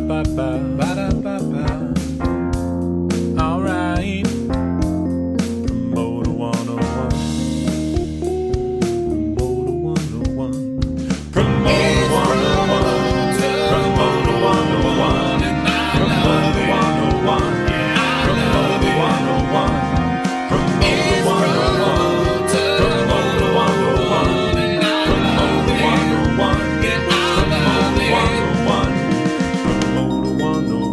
Ba-da-ba-ba-ba, ba-da-ba-ba. All right. Promoter 101. Promoter 101. Promoter 101. Promoter 101. Promoter 101. Promoter 101. Promoter 101. Promoter 101. Promoter 101.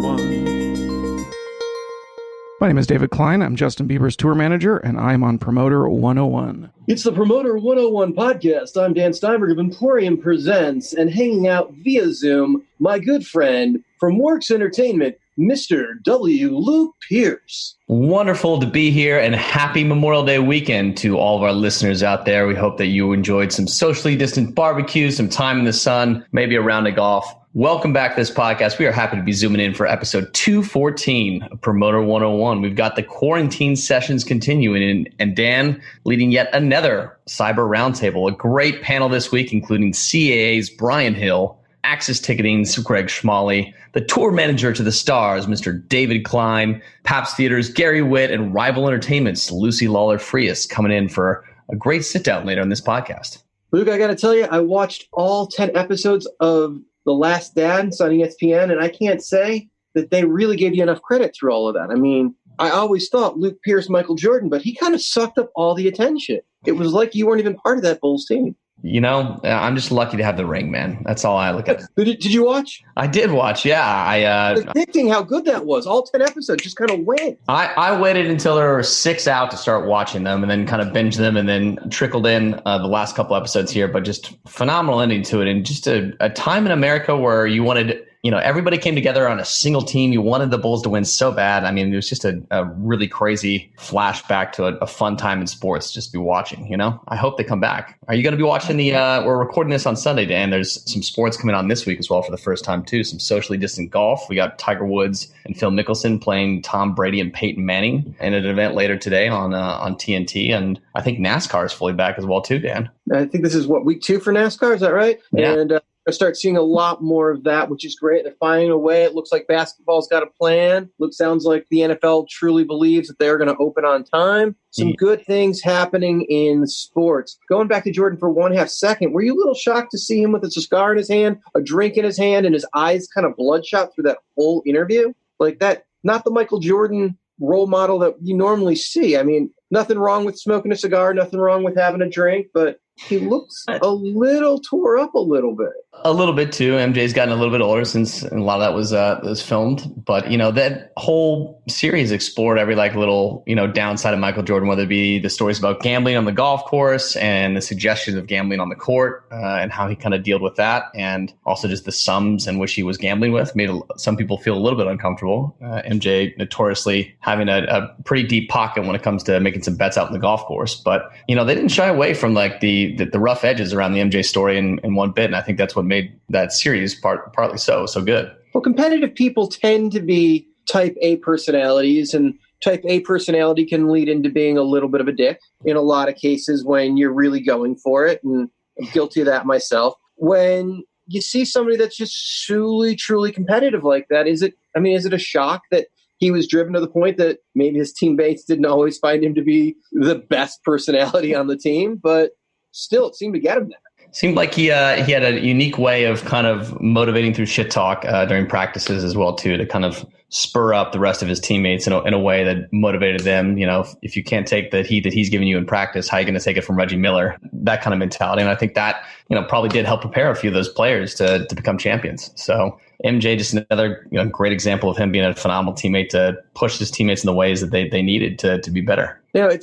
My name is David Klein. I'm Justin Bieber's tour manager, and I'm on Promoter 101. It's the Promoter 101 podcast. I'm Dan Steinberg of Emporium Presents, and hanging out via Zoom, my good friend from Works Entertainment, Mr. W. Luke Pierce. Wonderful to be here, and happy Memorial Day weekend to all of our listeners out there. We hope that you enjoyed some socially distant barbecue, some time in the sun, maybe a round of golf. Welcome back to this podcast. We are happy to be zooming in for episode 214 of Promoter 101. We've got the quarantine sessions continuing, and Dan leading yet another cyber roundtable. A great panel this week, including CAA's Brian Hill, Access Ticketing's Greg Schmale, the tour manager to the stars, Mr. David Klein, Pabst Theater's Gary Witt, and Rival Entertainment's Lucy Lawler-Freas coming in for a great sit-down later on this podcast. Luke, I got to tell you, I watched all 10 episodes of The Last Dance on ESPN, and I can't say that they really gave you enough credit through all of that. I mean, I always thought Luke Pierce, Michael Jordan, but he kind of sucked up all the attention. It was like you weren't even part of that Bulls team. You know, I'm just lucky to have the ring, man. That's all I look at. Did you watch? I did watch, yeah. Predicting how good that was. All 10 episodes just kind of went. I waited until there were 6 out to start watching them, and then kind of binged them, and then trickled in the last couple episodes here. But just phenomenal ending to it, and just a time in America where you wanted, you know, everybody came together on a single team. You wanted the Bulls to win so bad. I mean, it was just a really crazy flashback to a fun time in sports just to be watching, you know? I hope they come back. Are you going to be watching we're recording this on Sunday, Dan. There's some sports coming on this week as well for the first time, too. Some socially distant golf. We got Tiger Woods and Phil Mickelson playing Tom Brady and Peyton Manning in an event later today on TNT. And I think NASCAR is fully back as well, too, Dan. I think this is, week 2 for NASCAR? Is that right? Yeah. And I start seeing a lot more of that, which is great. They're finding a way. It looks like basketball's got a plan. Sounds like the NFL truly believes that they're going to open on time. Some good things happening in sports. Going back to Jordan for 1/2 second, were you a little shocked to see him with a cigar in his hand, a drink in his hand, and his eyes kind of bloodshot through that whole interview? Like that, not the Michael Jordan role model that you normally see. I mean, nothing wrong with smoking a cigar, nothing wrong with having a drink, but he looks a little tore up a little bit. A little bit too. MJ's gotten a little bit older since a lot of that was filmed. But, you know, that whole series explored every little, you know, downside of Michael Jordan, whether it be the stories about gambling on the golf course and the suggestions of gambling on the court and how he kind of dealt with that. And also just the sums in which he was gambling with made some people feel a little bit uncomfortable. MJ notoriously having a pretty deep pocket when it comes to making some bets out in the golf course. But, you know, they didn't shy away from the rough edges around the MJ story in one bit. And I think that's what made that series partly so good. Well, competitive people tend to be type A personalities, and type A personality can lead into being a little bit of a dick in a lot of cases when you're really going for it. And I'm guilty of that myself. When you see somebody that's just truly competitive like that, is it a shock that he was driven to the point that maybe his teammates didn't always find him to be the best personality on the team, but still it seemed to get him there? Seemed like he had a unique way of kind of motivating through shit talk during practices as well, too, to kind of spur up the rest of his teammates in a way that motivated them. You know, if you can't take the heat that he's giving you in practice, how are you going to take it from Reggie Miller? That kind of mentality. And I think that, you know, probably did help prepare a few of those players to become champions. So MJ, just another, you know, great example of him being a phenomenal teammate to push his teammates in the ways that they needed to be better. You know,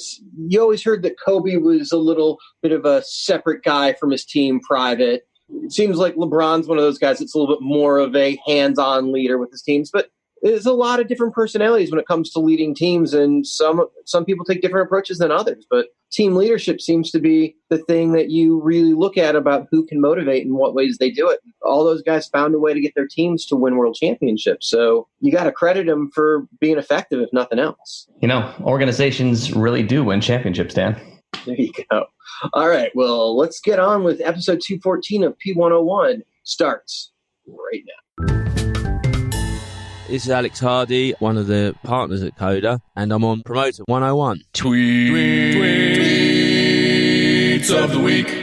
you always heard that Kobe was a little bit of a separate guy from his team private. It seems like LeBron's one of those guys that's a little bit more of a hands-on leader with his teams, but there's a lot of different personalities when it comes to leading teams, and some people take different approaches than others. But team leadership seems to be the thing that you really look at about who can motivate and what ways they do it. All those guys found a way to get their teams to win world championships. So you got to credit them for being effective, if nothing else. You know, organizations really do win championships, Dan. There you go. All right. Well, let's get on with episode 214 of P101. Starts right now. This is Alex Hardy, one of the partners at Coda, and I'm on Promoter 101. Tweets of the week.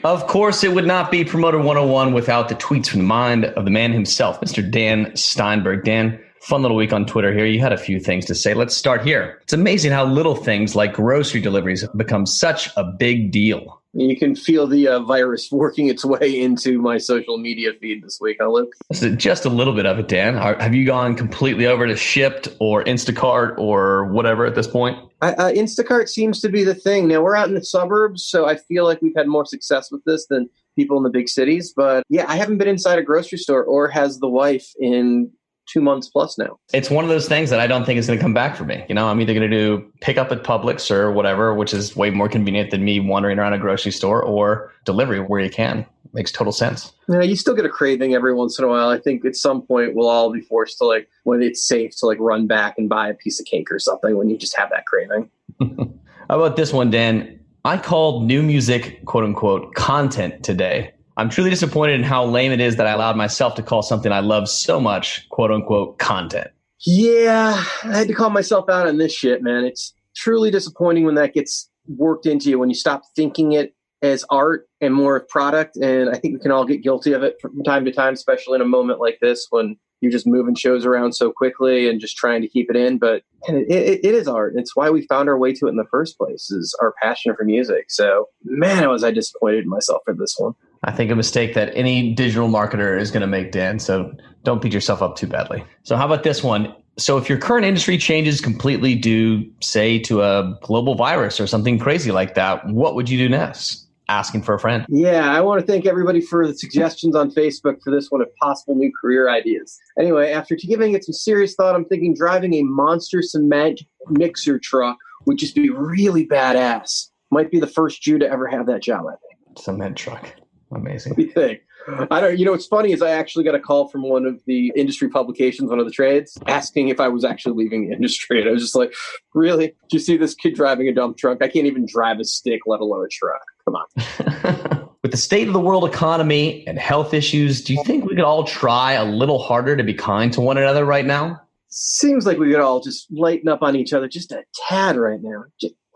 Of course, it would not be Promoter 101 without the tweets from the mind of the man himself, Mr. Dan Steinberg. Dan, fun little week on Twitter here. You had a few things to say. Let's start here. It's amazing how little things like grocery deliveries have become such a big deal. You can feel the virus working its way into my social media feed this week, huh, Luke? Just a little bit of it, Dan. Have you gone completely over to Shipt or Instacart or whatever at this point? Instacart seems to be the thing. Now, we're out in the suburbs, so I feel like we've had more success with this than people in the big cities. But yeah, I haven't been inside a grocery store, or has the wife, in 2 months plus now. It's one of those things that I don't think is going to come back for me. You know, I'm either going to do pick up at Publix or whatever, which is way more convenient than me wandering around a grocery store, or delivery where you can. Makes total sense. Yeah, you still get a craving every once in a while. I think at some point we'll all be forced to, like, when it's safe to, like, run back and buy a piece of cake or something when you just have that craving. How about this one, Dan? I called new music, quote unquote, content today. I'm truly disappointed in how lame it is that I allowed myself to call something I love so much, quote unquote, content. Yeah, I had to call myself out on this shit, man. It's truly disappointing when that gets worked into you, when you stop thinking it as art and more of product. And I think we can all get guilty of it from time to time, especially in a moment like this when you're just moving shows around so quickly and just trying to keep it in. But it is art. It's why we found our way to it in the first place, is our passion for music. So, man, was I disappointed in myself for this one. I think a mistake that any digital marketer is going to make, Dan. So don't beat yourself up too badly. So how about this one? So if your current industry changes completely due, say, to a global virus or something crazy like that, what would you do next? Asking for a friend. Yeah, I want to thank everybody for the suggestions on Facebook for this one of possible new career ideas. Anyway, after giving it some serious thought, I'm thinking driving a monster cement mixer truck would just be really badass. Might be the first Jew to ever have that job, I think. Cement truck. Amazing. What do you think? What's funny is I actually got a call from one of the industry publications, one of the trades, asking if I was actually leaving the industry. And I was just like, really? Do you see this kid driving a dump truck? I can't even drive a stick, let alone a truck. Come on. With the state of the world economy and health issues, do you think we could all try a little harder to be kind to one another right now? Seems like we could all just lighten up on each other just a tad right now.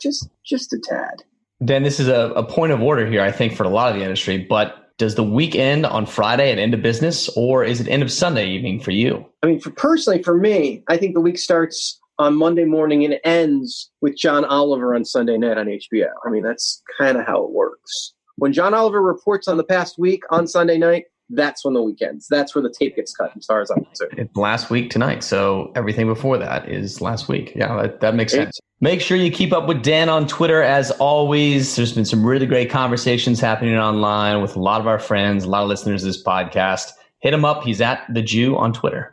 Just a tad. Dan, this is a point of order here, I think, for a lot of the industry, but does the week end on Friday at end of business, or is it end of Sunday evening for you? I mean, personally, for me, I think the week starts on Monday morning and ends with John Oliver on Sunday night on HBO. I mean, that's kind of how it works. When John Oliver reports on the past week on Sunday night, that's when the week ends. That's where the tape gets cut, as far as I'm concerned. It's last week tonight, so everything before that is last week. Yeah, that makes sense. Make sure you keep up with Dan on Twitter, as always. There's been some really great conversations happening online with a lot of our friends, a lot of listeners to this podcast. Hit him up. He's at The Jew on Twitter.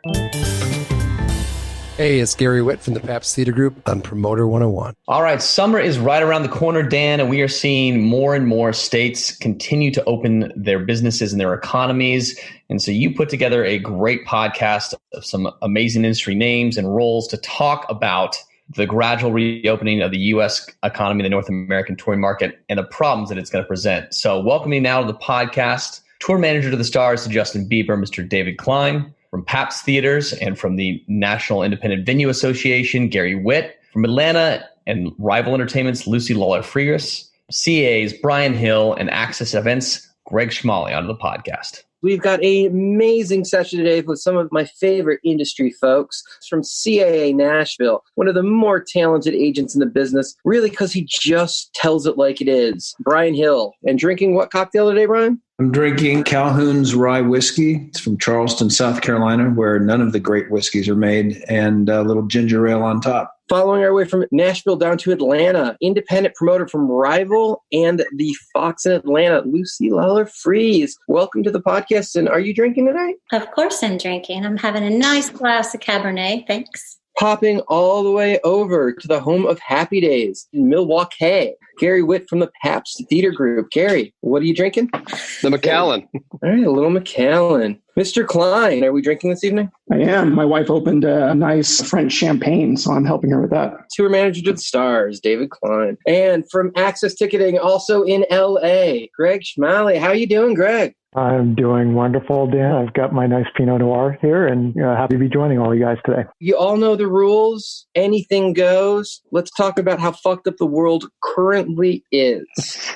Hey, it's Gary Witt from the Pabst Theater Group on Promoter 101. All right, summer is right around the corner, Dan, and we are seeing more and more states continue to open their businesses and their economies. And so you put together a great podcast of some amazing industry names and roles to talk about the gradual reopening of the U.S. economy, the North American touring market, and the problems that it's going to present. So welcoming now to the podcast, tour manager to the stars to Justin Bieber, Mr. David Klein. From Pabst Theaters and from the National Independent Venue Association, Gary Witt. From Atlanta and Rival Entertainment's Lucy Lawler-Freas. CAA's Brian Hill, and Access Events, Greg Schmale onto the podcast. We've got an amazing session today with some of my favorite industry folks from CAA Nashville, one of the more talented agents in the business, really because he just tells it like it is. Brian Hill. And drinking what cocktail today, Brian? I'm drinking Calhoun's Rye Whiskey. It's from Charleston, South Carolina, where none of the great whiskeys are made, and a little ginger ale on top. Following our way from Nashville down to Atlanta, independent promoter from Rival and the Fox in Atlanta, Lucy Lawler-Freas. Welcome to the podcast. And are you drinking tonight? Of course I'm drinking. I'm having a nice glass of Cabernet. Thanks. Popping all the way over to the home of Happy Days in Milwaukee, Gary Witt from the Pabst Theater Group. Gary, what are you drinking? The Macallan. All right, a little Macallan. Mr. Klein, are we drinking this evening? I am. My wife opened a nice French champagne, so I'm helping her with that. Tour manager to the stars, David Klein. And from Access Ticketing, also in LA, Greg Schmale. How you doing, Greg? I'm doing wonderful, Dan. I've got my nice Pinot Noir here and happy to be joining all you guys today. You all know the rules. Anything goes. Let's talk about how fucked up the world currently is.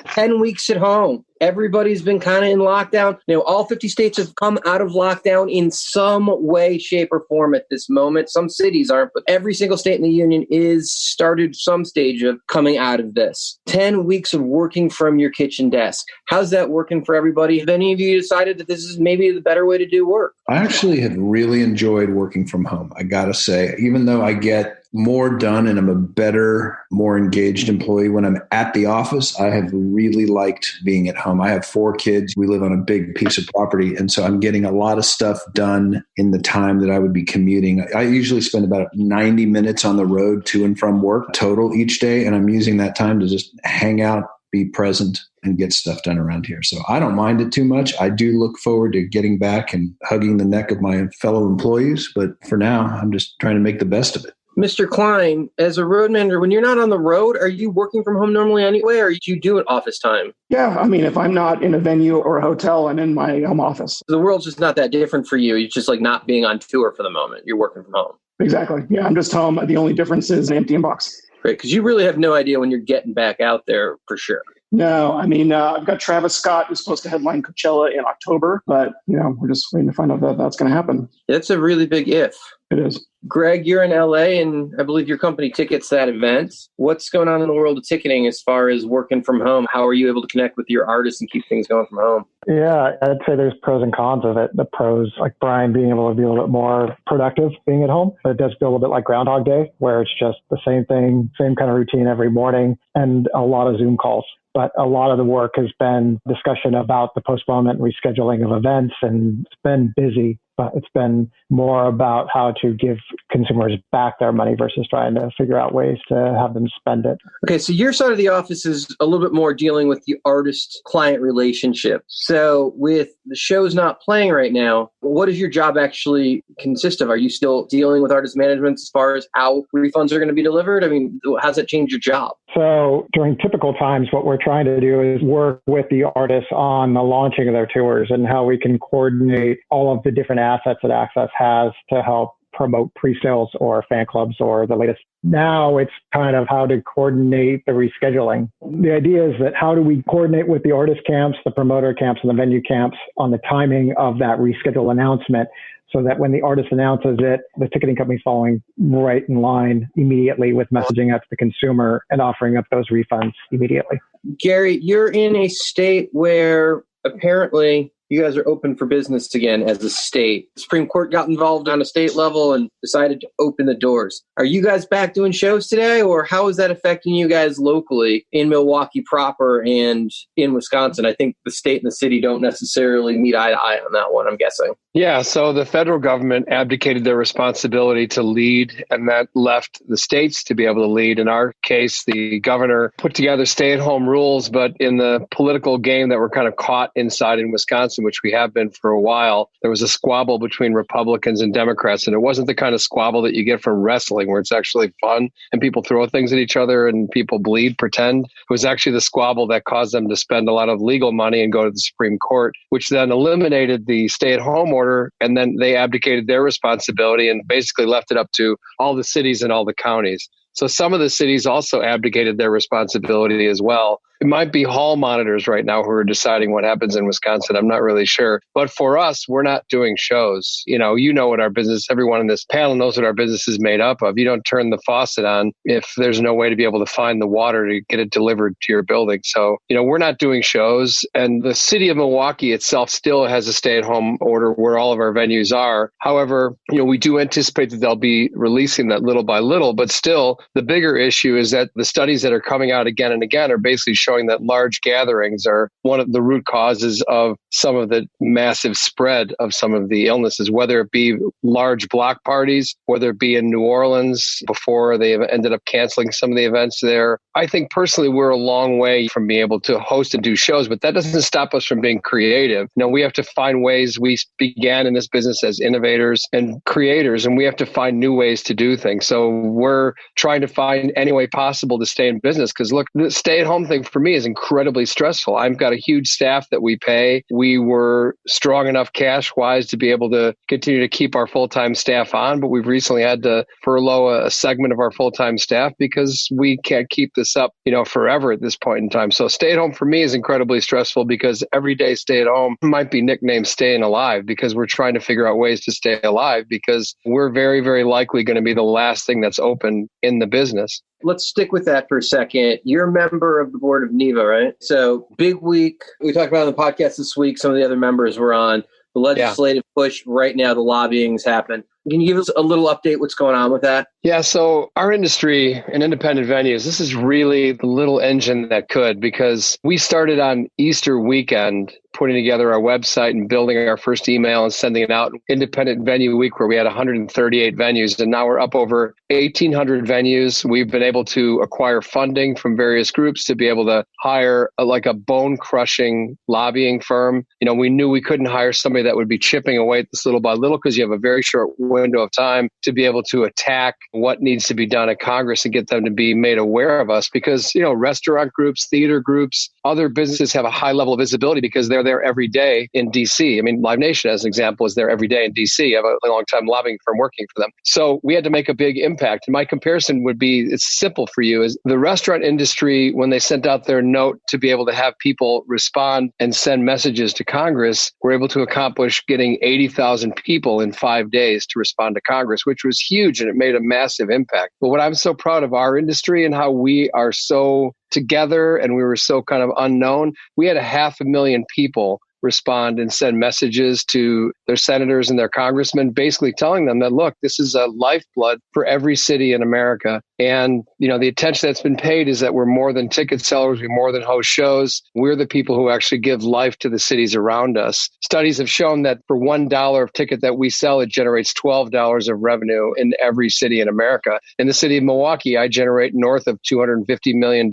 10 weeks at home. Everybody's been kind of in lockdown. All 50 states have come out of lockdown in some way, shape, or form at this moment. Some cities aren't, but every single state in the union is started some stage of coming out of this. 10 weeks of working from your kitchen desk. How's that working for everybody? Have any of you decided that this is maybe the better way to do work? I actually have really enjoyed working from home. I got to say, even though I get more done and I'm a better, more engaged employee when I'm at the office, I have really liked being at home. I have 4 kids. We live on a big piece of property. And so I'm getting a lot of stuff done in the time that I would be commuting. I usually spend about 90 minutes on the road to and from work total each day. And I'm using that time to just hang out, be present, and get stuff done around here. So I don't mind it too much. I do look forward to getting back and hugging the neck of my fellow employees. But for now, I'm just trying to make the best of it. Mr. Klein, as a road manager, when you're not on the road, are you working from home normally anyway, or do you do it office time? Yeah, I mean, if I'm not in a venue or a hotel, I'm in my home office. The world's just not that different for you. It's just like not being on tour for the moment. You're working from home. Exactly. Yeah, I'm just home. The only difference is an empty inbox. Great, because you really have no idea when you're getting back out there for sure. No, I mean, I've got Travis Scott who's supposed to headline Coachella in October, but, we're just waiting to find out that that's going to happen. That's a really big if. It is. Greg, you're in LA, and I believe your company tickets that event. What's going on in the world of ticketing as far as working from home? How are you able to connect with your artists and keep things going from home? Yeah, I'd say there's pros and cons of it. The pros, like Brian being able to be a little bit more productive being at home, but it does feel a little bit like Groundhog Day, where it's just the same thing, same kind of routine every morning, and a lot of Zoom calls. But a lot of the work has been discussion about the postponement and rescheduling of events, and it's been busy, but it's been more about how to give consumers back their money versus trying to figure out ways to have them spend it. Okay, so your side of the office is a little bit more dealing with the artist-client relationship. So with the shows not playing right now, what does your job actually consist of? Are you still dealing with artist management as far as how refunds are going to be delivered? I mean, how's that change your job? So during typical times, what we're trying to do is work with the artists on the launching of their tours and how we can coordinate all of the different assets that Access has to help promote pre-sales or fan clubs or the latest. Now it's kind of how to coordinate the rescheduling. The idea is that how do we coordinate with the artist camps, the promoter camps, and the venue camps on the timing of that reschedule announcement, so that when the artist announces it, the ticketing company's following right in line immediately with messaging out to the consumer and offering up those refunds immediately. Gary, you're in a state where apparently you guys are open for business again as a state. The Supreme Court got involved on a state level and decided to open the doors. Are you guys back doing shows today, or how is that affecting you guys locally in Milwaukee proper and in Wisconsin? I think the state and the city don't necessarily meet eye to eye on that one, I'm guessing. Yeah, so the federal government abdicated their responsibility to lead, and that left the states to be able to lead. In our case, the governor put together stay-at-home rules, but in the political game that we're kind of caught inside in Wisconsin, which we have been for a while, there was a squabble between Republicans and Democrats, and it wasn't the kind of squabble that you get from wrestling, where it's actually fun and people throw things at each other and people bleed, pretend. It was actually the squabble that caused them to spend a lot of legal money and go to the Supreme Court, which then eliminated the stay-at-home order, and then they abdicated their responsibility and basically left it up to all the cities and all the counties. So some of the cities also abdicated their responsibility as well. It might be hall monitors right now who are deciding what happens in Wisconsin. I'm not really sure. But for us, we're not doing shows. You know what our business, everyone in this panel knows what our business is made up of. You don't turn the faucet on if there's no way to be able to find the water to get it delivered to your building. So, we're not doing shows. And the city of Milwaukee itself still has a stay-at-home order where all of our venues are. However, we do anticipate that they'll be releasing that little by little. But still, the bigger issue is that the studies that are coming out again and again are basically showing showing that large gatherings are one of the root causes of some of the massive spread of some of the illnesses, whether it be large block parties, whether it be in New Orleans before they ended up canceling some of the events there. I think personally, we're a long way from being able to host and do shows, but that doesn't stop us from being creative. We have to find ways. We began in this business as innovators and creators, and we have to find new ways to do things. So we're trying to find any way possible to stay in business, because look, the stay-at-home thing for me is incredibly stressful. I've got a huge staff that we pay. We were strong enough cash-wise to be able to continue to keep our full-time staff on, but we've recently had to furlough a segment of our full-time staff because we can't keep this up, forever at this point in time. So stay-at-home for me is incredibly stressful, because every day stay-at-home might be nicknamed staying alive, because we're trying to figure out ways to stay alive, because we're very, very likely going to be the last thing that's open in the business. Let's stick with that for a second. You're a member of the board of NEVA, right? So big week. We talked about on the podcast this week. Some of the other members were on. The legislative push right now, the lobbying's happened. Can you give us a little update what's going on with that? Yeah, so our industry and independent venues, this is really the little engine that could, because we started on Easter weekend putting together our website and building our first email and sending it out. Independent Venue Week, where we had 138 venues, and now we're up over 1,800 venues. We've been able to acquire funding from various groups to be able to hire a bone-crushing lobbying firm. We knew we couldn't hire somebody that would be chipping away at this little by little, because you have a very short window of time to be able to attack what needs to be done at Congress and get them to be made aware of us, because, restaurant groups, theater groups, other businesses have a high level of visibility because they're there every day in DC. I mean, Live Nation, as an example, is there every day in DC. I have a long time lobbying firm working for them. So we had to make a big impact. And my comparison would be, it's simple for you, is the restaurant industry, when they sent out their note to be able to have people respond and send messages to Congress, were able to accomplish getting 80,000 people in 5 days to respond to Congress, which was huge, and it made a massive impact. But what I'm so proud of our industry and how we are so together, and we were so kind of unknown, we had 500,000 people respond and send messages to their senators and their congressmen, basically telling them that, look, this is a lifeblood for every city in America. And, the attention that's been paid is that we're more than ticket sellers. We're more than host shows. We're the people who actually give life to the cities around us. Studies have shown that for $1 of ticket that we sell, it generates $12 of revenue in every city in America. In the city of Milwaukee, I generate north of $250 million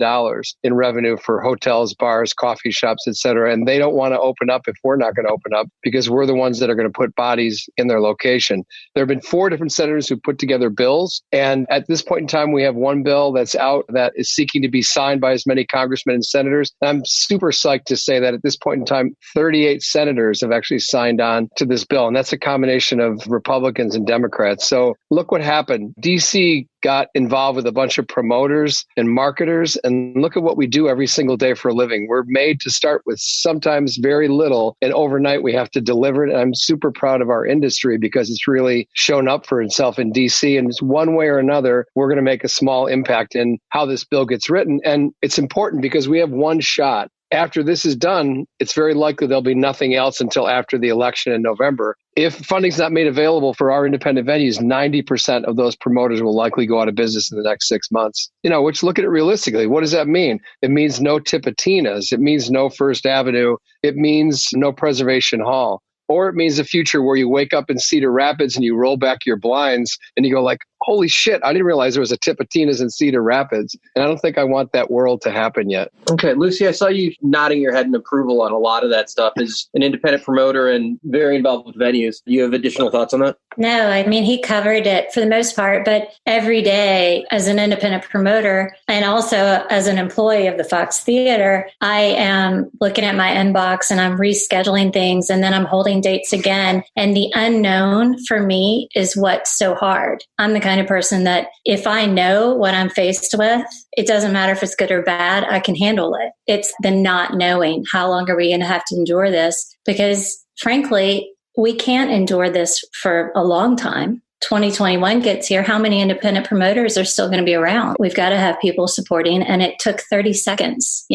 in revenue for hotels, bars, coffee shops, et cetera. And they don't want to open up if we're not going to open up, because we're the ones that are going to put bodies in their location. There have been 4 different senators who put together bills. And at this point in time, we have one bill that's out that is seeking to be signed by as many congressmen and senators. And I'm super psyched to say that at this point in time, 38 senators have actually signed on to this bill. And that's a combination of Republicans and Democrats. So look what happened. DC got involved with a bunch of promoters and marketers, and look at what we do every single day for a living. We're made to start with sometimes very little, and overnight we have to deliver it. And I'm super proud of our industry, because it's really shown up for itself in DC, and it's one way or another, we're going to make a small impact in how this bill gets written. And it's important because we have one shot. After this is done, it's very likely there'll be nothing else until after the election in November. If funding's not made available for our independent venues, 90% of those promoters will likely go out of business in the next 6 months. Which, look at it realistically. What does that mean? It means no Tipitinas. It means no First Avenue. It means no Preservation Hall. Or it means a future where you wake up in Cedar Rapids and you roll back your blinds and you go like, holy shit, I didn't realize there was a Tipitina's in Cedar Rapids. And I don't think I want that world to happen yet. Okay, Lucy, I saw you nodding your head in approval on a lot of that stuff. As an independent promoter and very involved with venues, do you have additional thoughts on that? No, I mean, he covered it for the most part, but every day as an independent promoter and also as an employee of the Fox Theater, I am looking at my inbox and I'm rescheduling things, and then I'm holding dates again. And the unknown for me is what's so hard. I'm the kind of person that if I know what I'm faced with, it doesn't matter if it's good or bad, I can handle it. It's the not knowing. How long are we going to have to endure this? Because frankly, we can't endure this for a long time. 2021 gets here. How many independent promoters are still going to be around? We've got to have people supporting. And it took 30 seconds,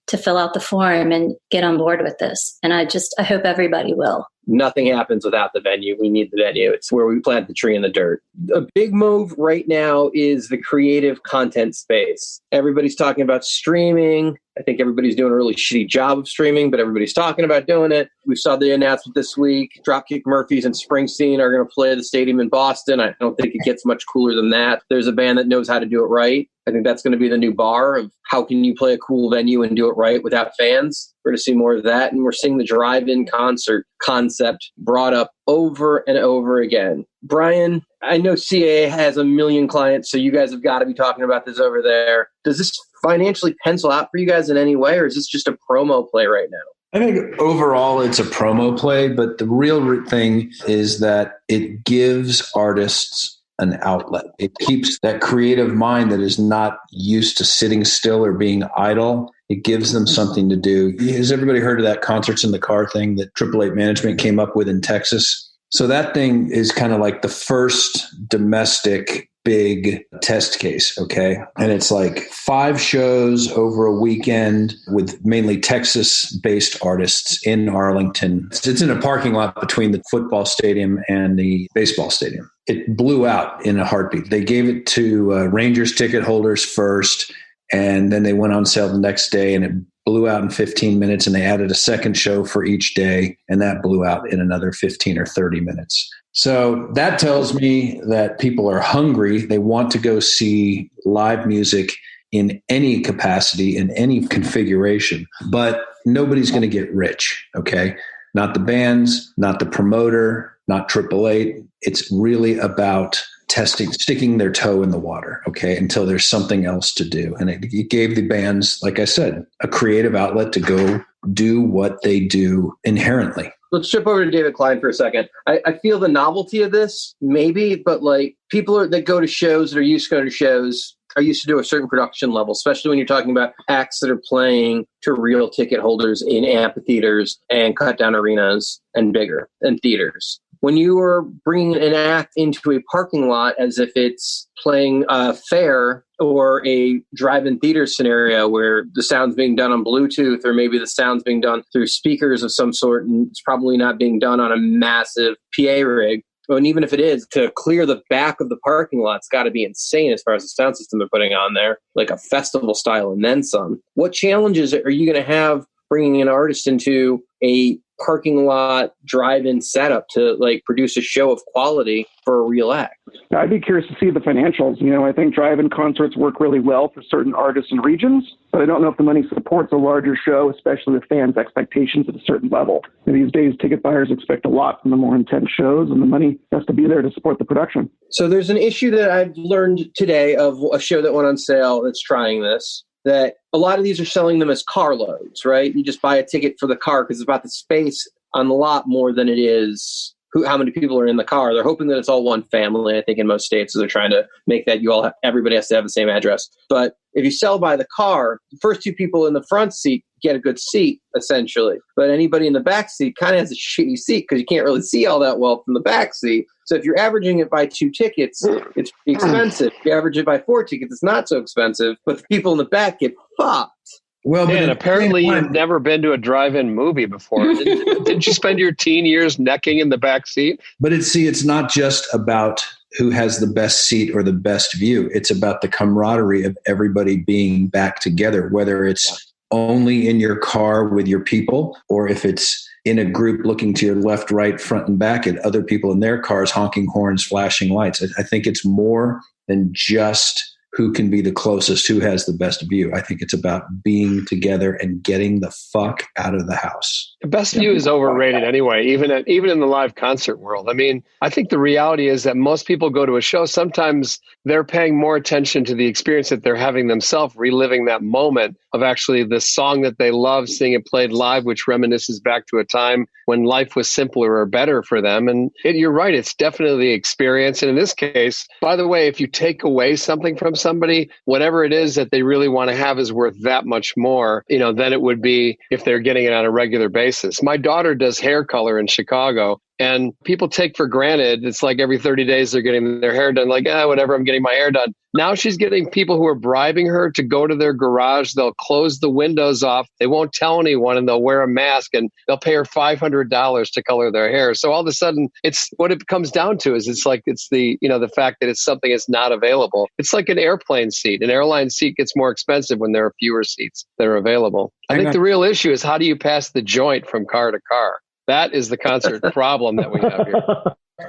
to fill out the form and get on board with this. And I hope everybody will. Nothing happens without the venue. We need the venue. It's where we plant the tree in the dirt. A big move right now is the creative content space. Everybody's talking about streaming. I think everybody's doing a really shitty job of streaming, but everybody's talking about doing it. We saw the announcement this week. Dropkick Murphys and Springsteen are going to play the stadium in Boston. I don't think it gets much cooler than that. There's a band that knows how to do it right. I think that's going to be the new bar of how can you play a cool venue and do it right without fans. We're going to see more of that. And we're seeing the drive-in concert concept brought up over and over again. Brian, I know CAA has a million clients, so you guys have got to be talking about this over there. Does this financially pencil out for you guys in any way, or is this just a promo play right now? I think overall it's a promo play, but the real thing is that it gives artists an outlet. It keeps that creative mind that is not used to sitting still or being idle. It gives them something to do. Has everybody heard of that concerts in the car thing that 888 Management came up with in Texas? So that thing is kind of like the first domestic big test case, okay? And it's like 5 shows over a weekend with mainly Texas-based artists in Arlington. It's in a parking lot between the football stadium and the baseball stadium. It blew out in a heartbeat. They gave it to Rangers ticket holders first, and then they went on sale the next day, and it blew out in 15 minutes, and they added a second show for each day, and that blew out in another 15 or 30 minutes. So that tells me that people are hungry. They want to go see live music in any capacity, in any configuration, but nobody's going to get rich, okay? Not the bands, not the promoter, not 888. It's really about testing, sticking their toe in the water, okay, until there's something else to do. And it gave the bands, like I said, a creative outlet to go do what they do inherently. Let's jump over to David Klein for a second. I feel the novelty of this, maybe, but like people that go to shows, that are used to go to shows, are used to do a certain production level, especially when you're talking about acts that are playing to real ticket holders in amphitheaters and cut down arenas and bigger and theaters. When you are bringing an act into a parking lot as if it's playing a fair or a drive-in theater scenario where the sound's being done on Bluetooth, or maybe the sound's being done through speakers of some sort, and it's probably not being done on a massive PA rig. And even if it is, to clear the back of the parking lot, it's got to be insane as far as the sound system they're putting on there, like a festival style and then some. What challenges are you going to have bringing an artist into a parking lot drive-in setup to like produce a show of quality for a real act? I'd be curious to see the financials. You know, I think drive-in concerts work really well for certain artists and regions, but I don't know if the money supports a larger show, especially with fans' expectations at a certain level. And these days, ticket buyers expect a lot from the more intense shows, and the money has to be there to support the production. So there's an issue that I've learned today of a show that went on sale that's trying this, that a lot of these are selling them as carloads, right? You just buy a ticket for the car because it's about the space on the lot more than it is how many people are in the car. They're hoping that it's all one family, I think, in most states. So they're trying to make that everybody has to have the same address. But if you sell by the car, the first 2 people in the front seat get a good seat, essentially. But anybody in the back seat kind of has a shitty seat because you can't really see all that well from the back seat. So if you're averaging it by 2 tickets, it's pretty expensive. If you average it by 4 tickets, it's not so expensive. But the people in the back get fucked. Well, Dan, apparently you've never been to a drive-in movie before. Didn't you spend your teen years necking in the back seat? But it's not just about who has the best seat or the best view. It's about the camaraderie of everybody being back together, whether it's only in your car with your people, or if it's in a group looking to your left, right, front, and back at other people in their cars, honking horns, flashing lights. I think it's more than just who can be the closest, who has the best view. I think it's about being together and getting the fuck out of the house. The best view is overrated anyway, even in the live concert world. I mean, I think the reality is that most people go to a show, sometimes they're paying more attention to the experience that they're having themselves, reliving that moment of actually the song that they love, seeing it played live, which reminisces back to a time when life was simpler or better for them. And you're right, it's definitely the experience. And in this case, by the way, if you take away something from somebody, whatever it is that they really want to have is worth that much more, than it would be if they're getting it on a regular basis. My daughter does hair color in Chicago. And people take for granted, it's like every 30 days they're getting their hair done, like, whatever, I'm getting my hair done. Now she's getting people who are bribing her to go to their garage. They'll close the windows off. They won't tell anyone, and they'll wear a mask, and they'll pay her $500 to color their hair. So all of a sudden, it's what it comes down to is it's the, the fact that it's something that's not available. It's like an airplane seat. An airline seat gets more expensive when there are fewer seats that are available. I think the real issue is, how do you pass the joint from car to car? That is the concert problem that we have here.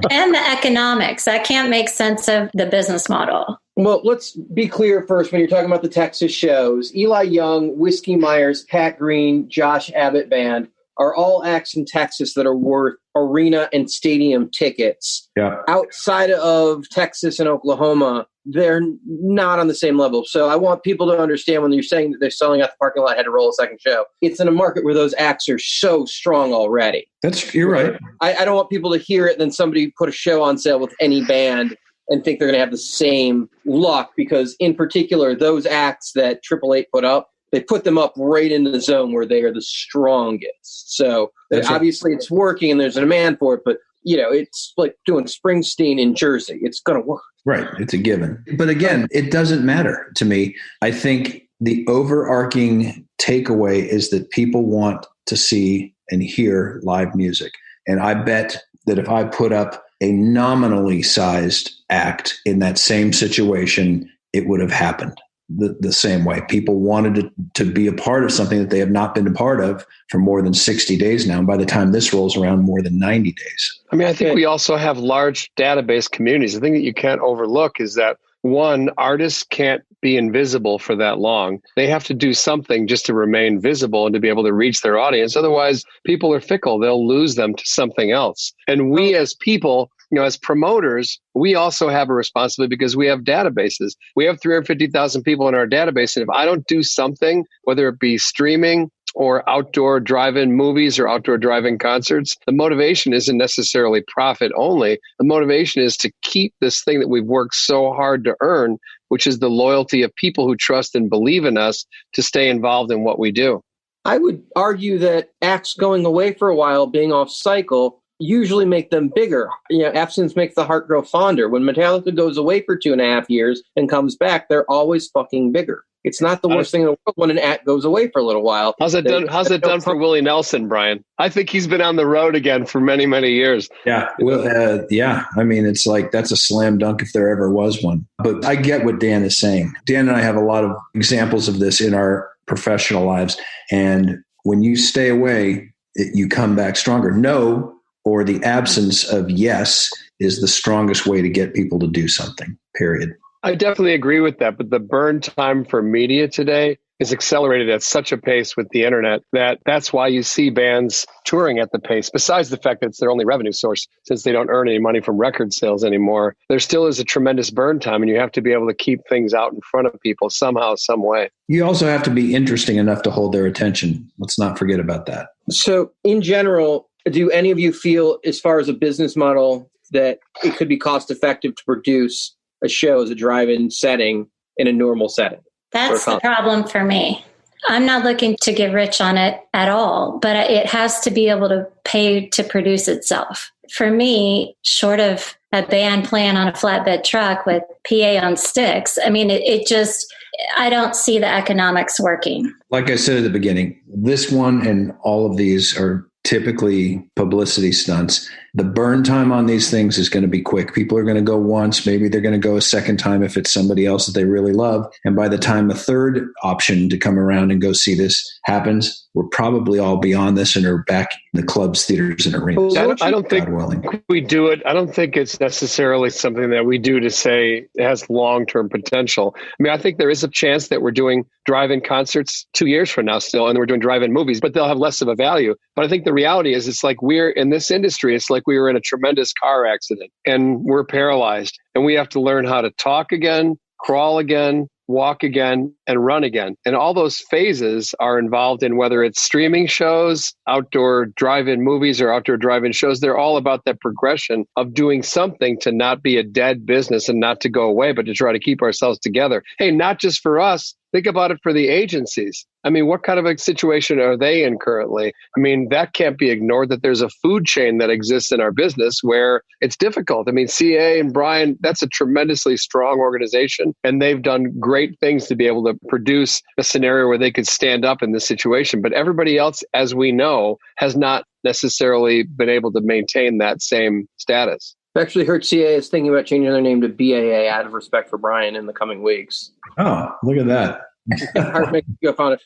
And the economics. I can't make sense of the business model. Well, let's be clear first when you're talking about the Texas shows. Eli Young, Whiskey Myers, Pat Green, Josh Abbott Band are all acts in Texas that are worth arena and stadium tickets. Yeah. Outside of Texas and Oklahoma, they're not on the same level. So I want people to understand, when you're saying that they're selling out the parking lot, had to roll a second show, it's in a market where those acts are so strong already. You're right. I don't want people to hear it, then somebody put a show on sale with any band and think they're going to have the same luck, because in particular, those acts that 888 put up, they put them up right into the zone where they are the strongest. So obviously it's working and there's a demand for it, but it's like doing Springsteen in Jersey. It's going to work. Right. It's a given. But again, it doesn't matter to me. I think the overarching takeaway is that people want to see and hear live music. And I bet that if I put up a nominally sized act in that same situation, it would have happened the same way. People wanted to be a part of something that they have not been a part of for more than 60 days now. And by the time this rolls around, more than 90 days. I mean, I think we also have large database communities. The thing that you can't overlook is that, one, artists can't be invisible for that long. They have to do something just to remain visible and to be able to reach their audience. Otherwise, people are fickle. They'll lose them to something else. And we as people, as promoters, we also have a responsibility because we have databases. We have 350,000 people in our database. And if I don't do something, whether it be streaming or outdoor drive-in movies or outdoor drive-in concerts, the motivation isn't necessarily profit only. The motivation is to keep this thing that we've worked so hard to earn, which is the loyalty of people who trust and believe in us to stay involved in what we do. I would argue that acts going away for a while, being off cycle, usually make them bigger. Absence makes the heart grow fonder. When Metallica goes away for 2.5 years and comes back, they're always fucking bigger. It's not the worst thing in the world when an act goes away for a little while. How's it done for Willie Nelson, Brian? I think he's been on the road again for many, many years. Yeah. Well, yeah. I mean, it's like, that's a slam dunk if there ever was one. But I get what Dan is saying. Dan and I have a lot of examples of this in our professional lives. And when you stay away, you come back stronger. No, or the absence of yes, is the strongest way to get people to do something, period. I definitely agree with that. But the burn time for media today is accelerated at such a pace with the internet that's why you see bands touring at the pace. Besides the fact that it's their only revenue source, since they don't earn any money from record sales anymore, there still is a tremendous burn time, and you have to be able to keep things out in front of people somehow, some way. You also have to be interesting enough to hold their attention. Let's not forget about that. So in general, do any of you feel, as far as a business model, that it could be cost effective to produce a show as a drive-in setting in a normal setting? That's the problem for me. I'm not looking to get rich on it at all, but it has to be able to pay to produce itself. For me, short of a band playing on a flatbed truck with PA on sticks, I mean, I don't see the economics working. Like I said at the beginning, this one and all of these are typically publicity stunts. The burn time on these things is going to be quick. People are going to go once. Maybe they're going to go a second time if it's somebody else that they really love. And by the time a third option to come around and go see this happens, we're probably all beyond this and are back in the clubs, theaters, and arenas. I don't think we do it. I don't think it's necessarily something that we do to say it has long-term potential. I mean, I think there is a chance that we're doing drive-in concerts 2 years from now still, and we're doing drive-in movies, but they'll have less of a value. But I think the reality is, it's like we're in this industry, it's like we were in a tremendous car accident and we're paralyzed, and we have to learn how to talk again, crawl again, walk again, and run again. And all those phases are involved in whether it's streaming shows, outdoor drive-in movies, or outdoor drive-in shows. They're all about that progression of doing something to not be a dead business and not to go away, but to try to keep ourselves together. Hey, not just for us. Think about it for the agencies. I mean, what kind of a situation are they in currently? I mean, that can't be ignored, that there's a food chain that exists in our business where it's difficult. I mean, CA and Brian, that's a tremendously strong organization, and they've done great things to be able to produce a scenario where they could stand up in this situation. But everybody else, as we know, has not necessarily been able to maintain that same status. I actually heard CA is thinking about changing their name to BAA out of respect for Brian in the coming weeks. Oh, look at that.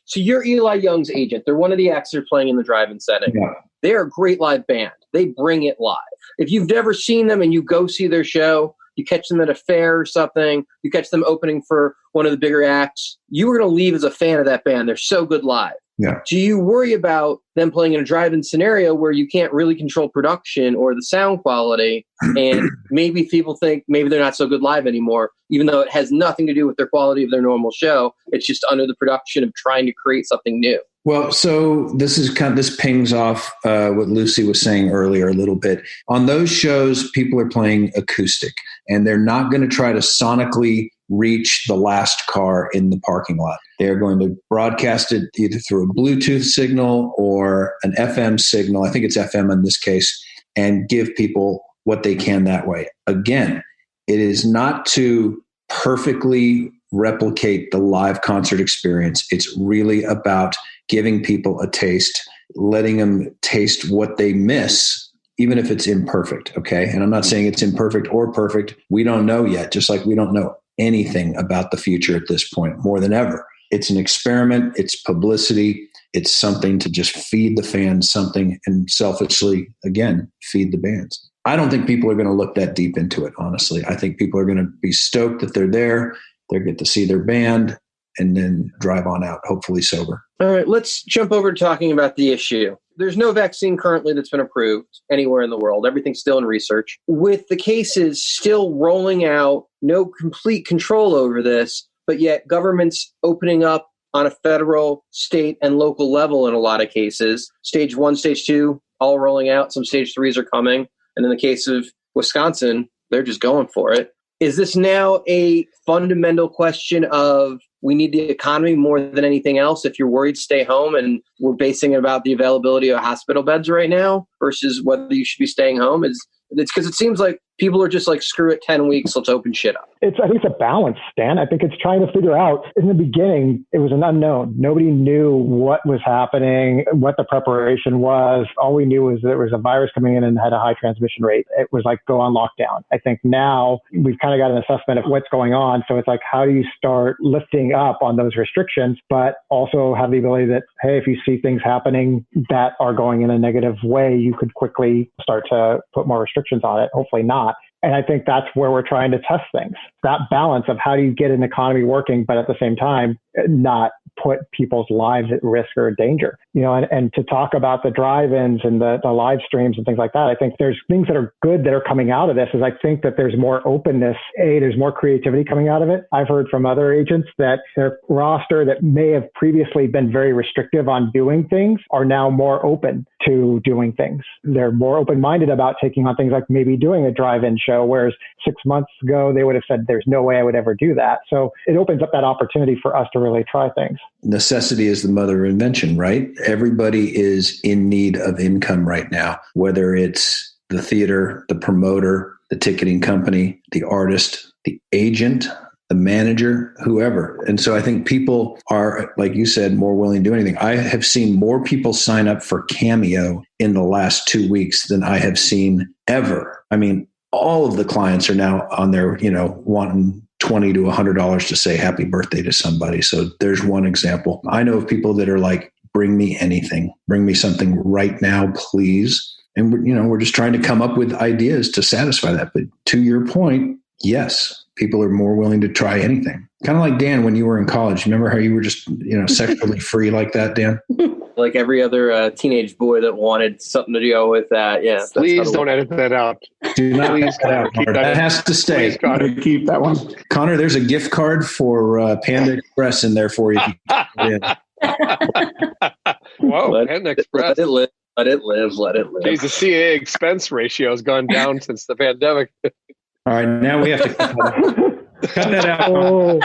So you're Eli Young's agent. They're one of the acts they're playing in the drive-in setting. Yeah. They're a great live band. They bring it live. If you've never seen them and you go see their show, you catch them at a fair or something, you catch them opening for one of the bigger acts, you were going to leave as a fan of that band. They're so good live. Yeah. Do you worry about them playing in a drive-in scenario where you can't really control production or the sound quality, and maybe people think maybe they're not so good live anymore, even though it has nothing to do with their quality of their normal show? It's just under the production of trying to create something new. Well, so this pings off what Lucy was saying earlier a little bit. On those shows, people are playing acoustic, and they're not going to try to sonically reach the last car in the parking lot. They're going to broadcast it either through a Bluetooth signal or an FM signal. I think it's FM in this case, and give people what they can that way. Again, it is not to perfectly replicate the live concert experience. It's really about giving people a taste, letting them taste what they miss, even if it's imperfect. Okay. And I'm not saying it's imperfect or perfect. We don't know yet, just like we don't know anything about the future at this point more than ever. It's an experiment. It's publicity. It's something to just feed the fans something, and selfishly, again, feed the bands. I don't think people are going to look that deep into it, honestly. I think people are going to be stoked that they're there. They'll get to see their band and then drive on out, hopefully sober. All right, let's jump over to talking about the issue. There's no vaccine currently that's been approved anywhere in the world. Everything's still in research. With the cases still rolling out, no complete control over this, but yet governments opening up on a federal, state, and local level in a lot of cases. Stage 1, Stage 2, all rolling out. Some Stage 3s are coming. And in the case of Wisconsin, they're just going for it. Is this now a fundamental question of we need the economy more than anything else? If you're worried, stay home, and we're basing it about the availability of hospital beds right now versus whether you should be staying home? It's because it seems like people are just like, screw it, 10 weeks, let's open shit up. I think it's a balance, Stan. I think it's trying to figure out. In the beginning, it was an unknown. Nobody knew what was happening, what the preparation was. All we knew was there was a virus coming in and had a high transmission rate. It was like, go on lockdown. I think now we've kind of got an assessment of what's going on. So it's like, how do you start lifting up on those restrictions, but also have the ability that, hey, if you see things happening that are going in a negative way, you could quickly start to put more restrictions on it. Hopefully not. And I think that's where we're trying to test things. That balance of how do you get an economy working, but at the same time, not put people's lives at risk or danger. And to talk about the drive-ins and the live streams and things like that, I think there's things that are good that are coming out of this. Is I think that there's more openness. There's more creativity coming out of it. I've heard from other agents that their roster that may have previously been very restrictive on doing things are now more open to doing things. They're more open-minded about taking on things like maybe doing a drive-in show, whereas 6 months ago, they would have said, there's no way I would ever do that. So it opens up that opportunity for us to really try things. Necessity is the mother of invention, right? Everybody is in need of income right now, whether it's the theater, the promoter, the ticketing company, the artist, the agent, the manager, whoever. And so I think people are, like you said, more willing to do anything. I have seen more people sign up for Cameo in the last 2 weeks than I have seen ever. I mean, all of the clients are now on their, wanting $20 to $100 to say happy birthday to somebody. So there's one example. I know of people that are like, bring me anything, bring me something right now, please. And we're just trying to come up with ideas to satisfy that. But to your point, yes, people are more willing to try anything. Kind of like Dan when you were in college. Remember how you were just, sexually free like that, Dan? like every other teenage boy that wanted something to go with that. Yeah. Please don't edit that out. Do not leave that out, Connor. That has to stay. Please, Connor. Keep that one. Connor, there's a gift card for Panda Express in there for you. Whoa, Panda Express. Let it live. Let it live. Let it live. Geez, the CAA expense ratio has gone down since the pandemic. All right, now we have to cut that out. Oh.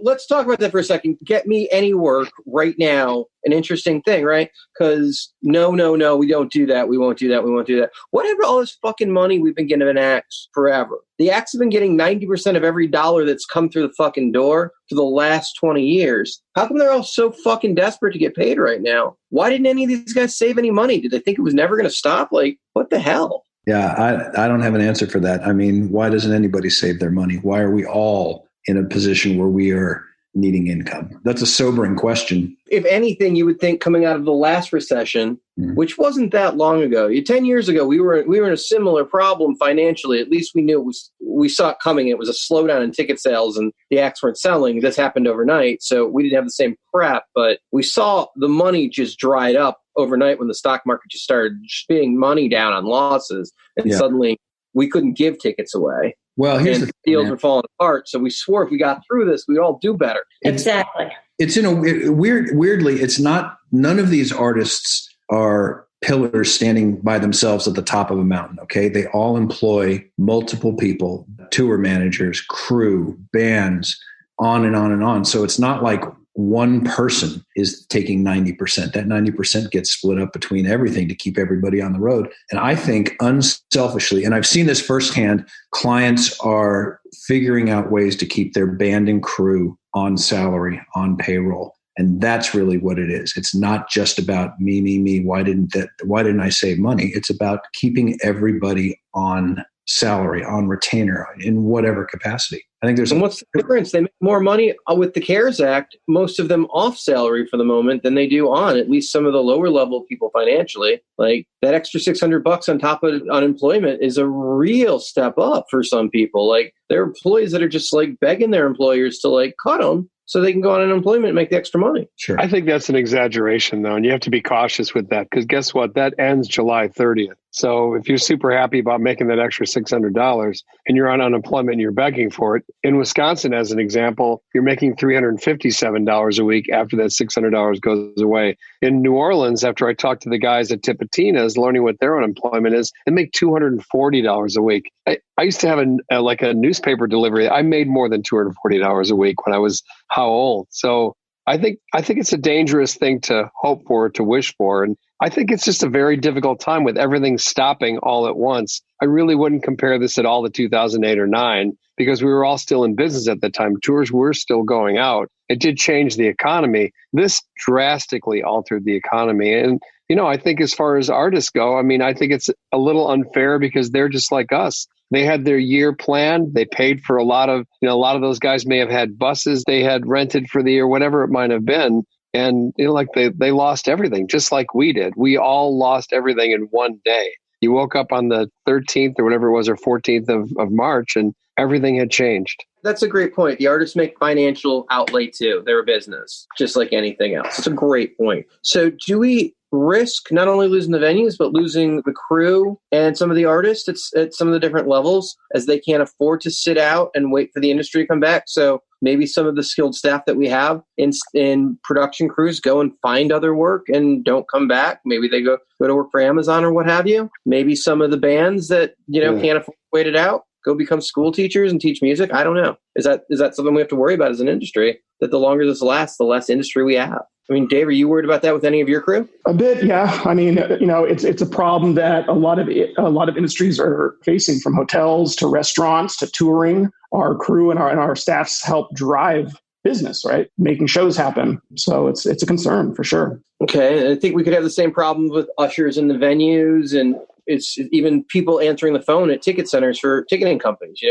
Let's talk about that for a second. Get me any work right now. An interesting thing, right? Because no, we don't do that. We won't do that. We won't do that. What happened to all this fucking money we've been getting in acts forever? The acts have been getting 90% of every dollar that's come through the fucking door for the last 20 years. How come they're all so fucking desperate to get paid right now? Why didn't any of these guys save any money? Did they think it was never going to stop? Like, what the hell? Yeah, I don't have an answer for that. I mean, why doesn't anybody save their money? Why are we all in a position where we are needing income? That's a sobering question. If anything, you would think coming out of the last recession, which wasn't that long ago, 10 years ago, we were in a similar problem financially. At least we saw it coming. It was a slowdown in ticket sales and the acts weren't selling. This happened overnight. So we didn't have the same prep, but we saw the money just dried up overnight when the stock market just started spinning money down on losses. And suddenly we couldn't give tickets away. Well, here's the deals were falling apart. So we swore if we got through this, we'd all do better. Exactly. It's in a weirdly, it's not, none of these artists are pillars standing by themselves at the top of a mountain. Okay. They all employ multiple people, tour managers, crew, bands, on and on and on. So it's not like one person is taking 90%. That 90% gets split up between everything to keep everybody on the road. And I think unselfishly, and I've seen this firsthand, clients are figuring out ways to keep their band and crew on salary, on payroll. And that's really what it is. It's not just about me. Why didn't I save money? It's about keeping everybody on salary, on retainer, in whatever capacity. I think and what's the difference? They make more money with the CARES Act, most of them off salary for the moment, than they do on, at least some of the lower level people financially. Like that extra $600 on top of unemployment is a real step up for some people. Like there are employees that are just like begging their employers to like cut them so they can go on unemployment and make the extra money. Sure. I think that's an exaggeration, though, and you have to be cautious with that because guess what? That ends July 30th. So if you're super happy about making that extra $600 and you're on unemployment and you're begging for it, in Wisconsin, as an example, you're making $357 a week after that $600 goes away. In New Orleans, after I talked to the guys at Tipitina's, learning what their unemployment is, they make $240 a week. I used to have a newspaper delivery. I made more than $240 a week when I was how old? So I think it's a dangerous thing to hope for, to wish for. And I think it's just a very difficult time with everything stopping all at once. I really wouldn't compare this at all to 2008 or 9 because we were all still in business at the time. Tours were still going out. It did change the economy. This drastically altered the economy. And, I think as far as artists go, I think it's a little unfair because they're just like us. They had their year planned. They paid for a lot of those guys may have had buses they had rented for the year, whatever it might have been. And they lost everything, just like we did. We all lost everything in one day. You woke up on the 13th or whatever it was, or 14th of March, and everything had changed. That's a great point. The artists make financial outlay too. They're a business, just like anything else. It's a great point. So do we risk not only losing the venues, but losing the crew and some of the artists at some of the different levels as they can't afford to sit out and wait for the industry to come back? So maybe some of the skilled staff that we have in production crews go and find other work and don't come back. Maybe they go to work for Amazon or what have you. Maybe some of the bands that, can't afford to wait it out go become school teachers and teach music. I don't know. Is that something we have to worry about as an industry, that the longer this lasts, the less industry we have? Dave, are you worried about that with any of your crew? A bit, yeah. It's a problem that a lot of industries are facing, from hotels to restaurants to touring. Our crew and our staffs help drive business, right? Making shows happen. So it's a concern for sure. Okay. I think we could have the same problem with ushers in the venues, and it's even people answering the phone at ticket centers for ticketing companies.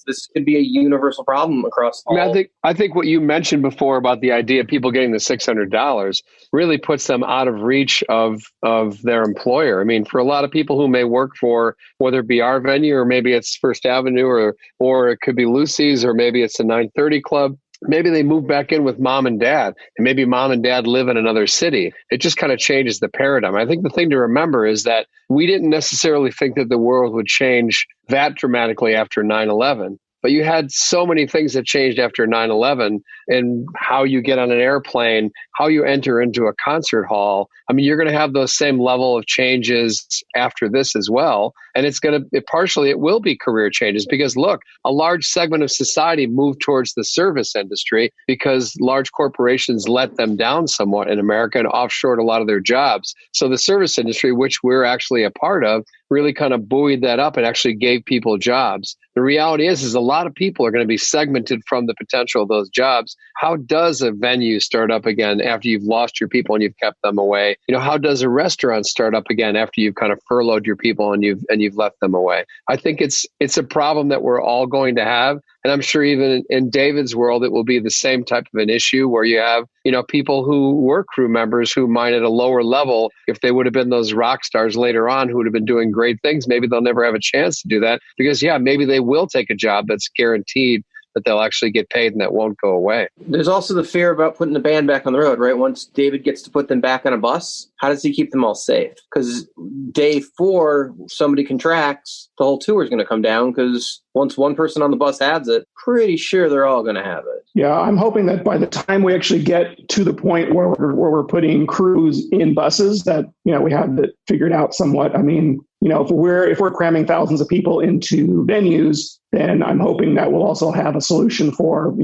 This could be a universal problem across all. I think what you mentioned before about the idea of people getting the $600 really puts them out of reach of their employer. For a lot of people who may work for, whether it be our venue or maybe it's First Avenue or it could be Lucy's or maybe it's the 930 Club, maybe they move back in with mom and dad, and maybe mom and dad live in another city. It just kind of changes the paradigm. I think the thing to remember is that we didn't necessarily think that the world would change that dramatically after 9/11. But you had so many things that changed after 9/11, and how you get on an airplane, how you enter into a concert hall. I mean, you're going to have those same level of changes after this as well. And it's going to, partially, it will be career changes because look, a large segment of society moved towards the service industry because large corporations let them down somewhat in America and offshored a lot of their jobs. So the service industry, which we're actually a part of, really kind of buoyed that up and actually gave people jobs. The reality is a lot of people are going to be segmented from the potential of those jobs. How does a venue start up again after you've lost your people and you've kept them away? How does a restaurant start up again after you've kind of furloughed your people and you've left them away? I think it's a problem that we're all going to have. And I'm sure even in David's world, it will be the same type of an issue where you have, people who were crew members who might at a lower level, if they would have been those rock stars later on who would have been doing great things, maybe they'll never have a chance to do that because, maybe they will take a job that's guaranteed that they'll actually get paid and that won't go away. There's also the fear about putting the band back on the road, right? Once David gets to put them back on a bus, how does he keep them all safe? Because day 4, somebody contracts, the whole tour is going to come down because once one person on the bus has it, pretty sure they're all going to have it. Yeah, I'm hoping that by the time we actually get to the point where we're putting crews in buses, that we have it figured out somewhat. I mean, if we're cramming thousands of people into venues, then I'm hoping that we'll also have a solution for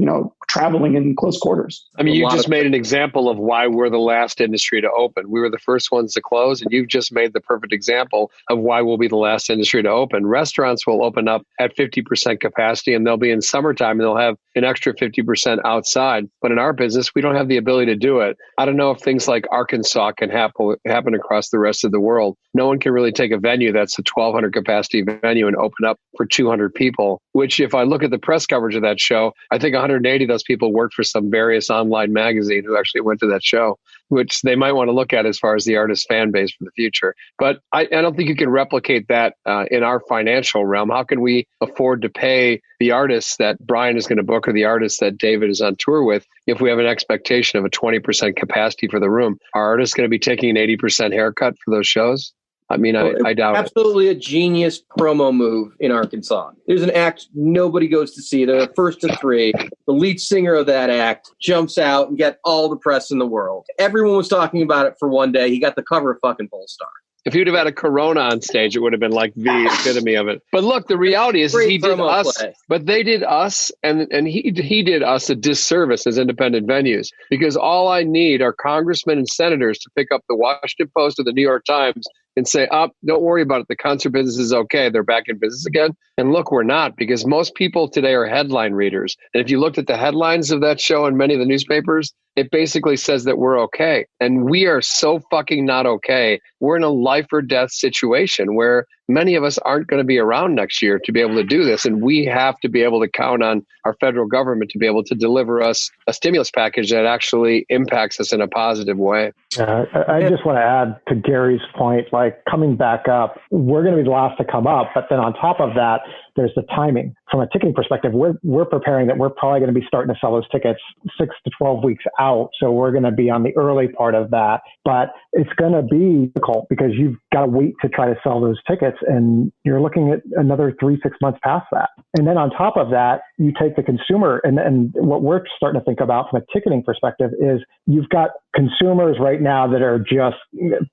traveling in close quarters. I mean, you just made an example of why we're the last industry to open. We were the first ones to close, and you've just made the perfect example of why we'll be the last industry to open. Restaurants will open up at 50% capacity, and they'll be in summertime, and they'll have an extra 50% outside. But in our business, we don't have the ability to do it. I don't know if things like Arkansas can happen across the rest of the world. No one can really take a venue that's a 1,200 capacity venue and open up for 200 people, which if I look at the press coverage of that show, I think 180 of those people worked for some various online magazine who actually went to that show, which they might want to look at as far as the artist fan base for the future. But I don't think you can replicate that in our financial realm. How can we afford to pay the artists that Brian is going to book or the artists that David is on tour with if we have an expectation of a 20% capacity for the room? Are artists going to be taking an 80% haircut for those shows? I mean, I doubt it. Absolutely a genius promo move in Arkansas. There's an act nobody goes to see. They're the first of 3. The lead singer of that act jumps out and gets all the press in the world. Everyone was talking about it for one day. He got the cover of fucking Polestar. If you'd have had a Corona on stage, it would have been like the epitome of it. But look, the reality is he did us, but they did us, and he did us a disservice as independent venues, because all I need are congressmen and senators to pick up the Washington Post or the New York Times and say, don't worry about it. The concert business is okay. They're back in business again. And look, we're not, because most people today are headline readers. And if you looked at the headlines of that show in many of the newspapers, it basically says that we're okay. And we are so fucking not okay. We're in a life or death situation where many of us aren't going to be around next year to be able to do this. And we have to be able to count on our federal government to be able to deliver us a stimulus package that actually impacts us in a positive way. I just want to add to Gary's point, like coming back up, we're going to be the last to come up. But then on top of that, there's the timing. From a ticketing perspective, we're preparing that we're probably going to be starting to sell those tickets 6 to 12 weeks out. So we're going to be on the early part of that. But it's going to be difficult because you've got to wait to try to sell those tickets. And you're looking at another 3-6 months past that. And then on top of that, you take the consumer, and what we're starting to think about from a ticketing perspective is you've got consumers right now that are just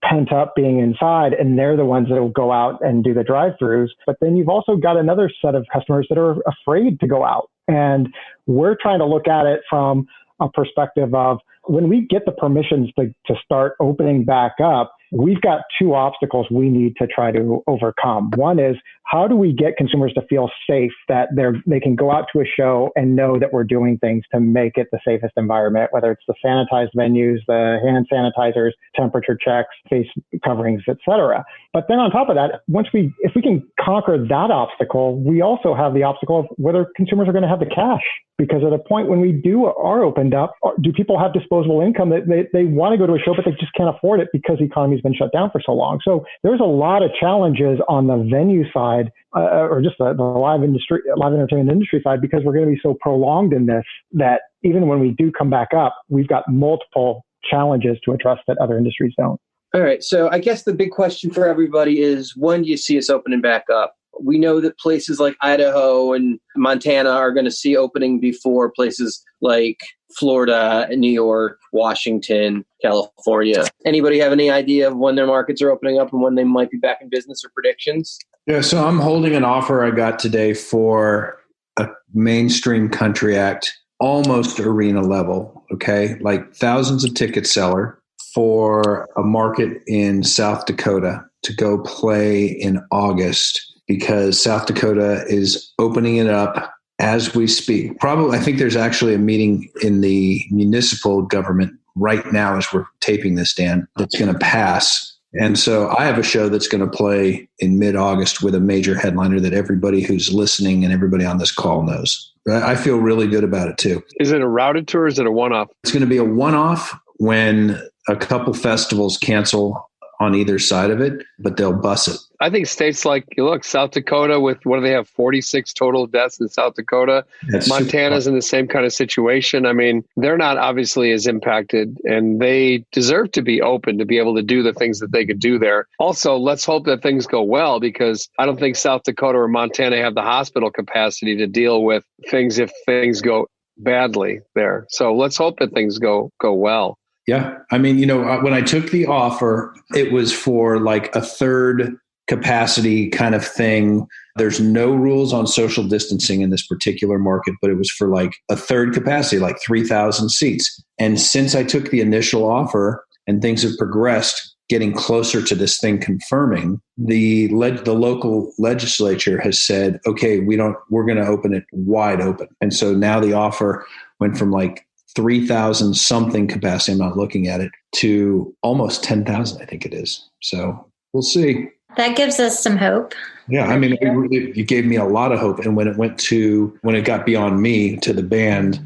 pent up being inside, and they're the ones that will go out and do the drive-throughs. But then you've also got another set of customers that are afraid to go out. And we're trying to look at it from a perspective of when we get the permissions to start opening back up, we've got 2 obstacles we need to try to overcome. One is, how do we get consumers to feel safe that they can go out to a show and know that we're doing things to make it the safest environment, whether it's the sanitized venues, the hand sanitizers, temperature checks, face coverings, etc. But then on top of that, if we can conquer that obstacle, we also have the obstacle of whether consumers are going to have the cash. Because at a point when we are opened up, do people have disposable income that they want to go to a show, but they just can't afford it because the economy's been shut down for so long? So there's a lot of challenges on the venue side side, or just the live entertainment industry side, because we're going to be so prolonged in this that even when we do come back up, we've got multiple challenges to address that other industries don't. All right. So I guess the big question for everybody is, when do you see us opening back up? We know that places like Idaho and Montana are going to see opening before places like Florida, New York, Washington, California. Anybody have any idea of when their markets are opening up and when they might be back in business, or predictions? Yeah, so I'm holding an offer I got today for a mainstream country act, almost arena level, okay? Like thousands of ticket seller for a market in South Dakota to go play in August, because South Dakota is opening it up as we speak. Probably, I think there's actually a meeting in the municipal government right now as we're taping this, Dan, that's going to pass. And so I have a show that's going to play in mid-August with a major headliner that everybody who's listening and everybody on this call knows. I feel really good about it too. Is it a routed tour or is it a one-off? It's going to be a one-off when a couple festivals cancel on either side of it, but they'll bus it. I think states like, look, South Dakota with, what do they have, 46 total deaths in South Dakota? Montana's in the same kind of situation. I mean, they're not obviously as impacted, and they deserve to be open to be able to do the things that they could do there. Also, let's hope that things go well, because I don't think South Dakota or Montana have the hospital capacity to deal with things if things go badly there. So let's hope that things go well. Yeah. I mean, when I took the offer, it was for like a third capacity kind of thing. There's no rules on social distancing in this particular market, but it was for like a third capacity, like 3,000 seats. And since I took the initial offer and things have progressed, getting closer to this thing confirming, the local legislature has said, okay, we're going to open it wide open. And so now the offer went from like 3,000 something capacity, I'm not looking at it, to almost 10,000, I think it is. So we'll see. That gives us some hope. Yeah, I mean, it gave me a lot of hope. And when it got beyond me to the band,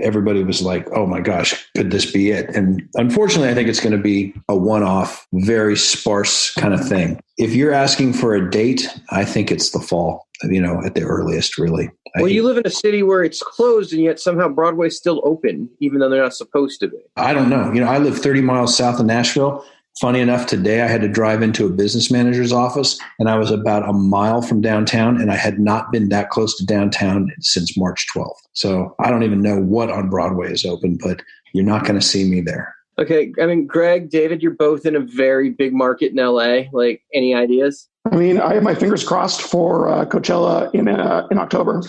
everybody was like, oh my gosh, could this be it? And unfortunately, I think it's going to be a one-off, very sparse kind of thing. If you're asking for a date, I think it's the fall, at the earliest, really. Well, you live in a city where it's closed, and yet somehow Broadway's still open, even though they're not supposed to be. I don't know. I live 30 miles south of Nashville. Funny enough, today I had to drive into a business manager's office, and I was about a mile from downtown, and I had not been that close to downtown since March 12th. So I don't even know what on Broadway is open, but you're not going to see me there. Okay. I mean, Greg, David, you're both in a very big market in LA. Like, any ideas? I mean, I have my fingers crossed for Coachella in October,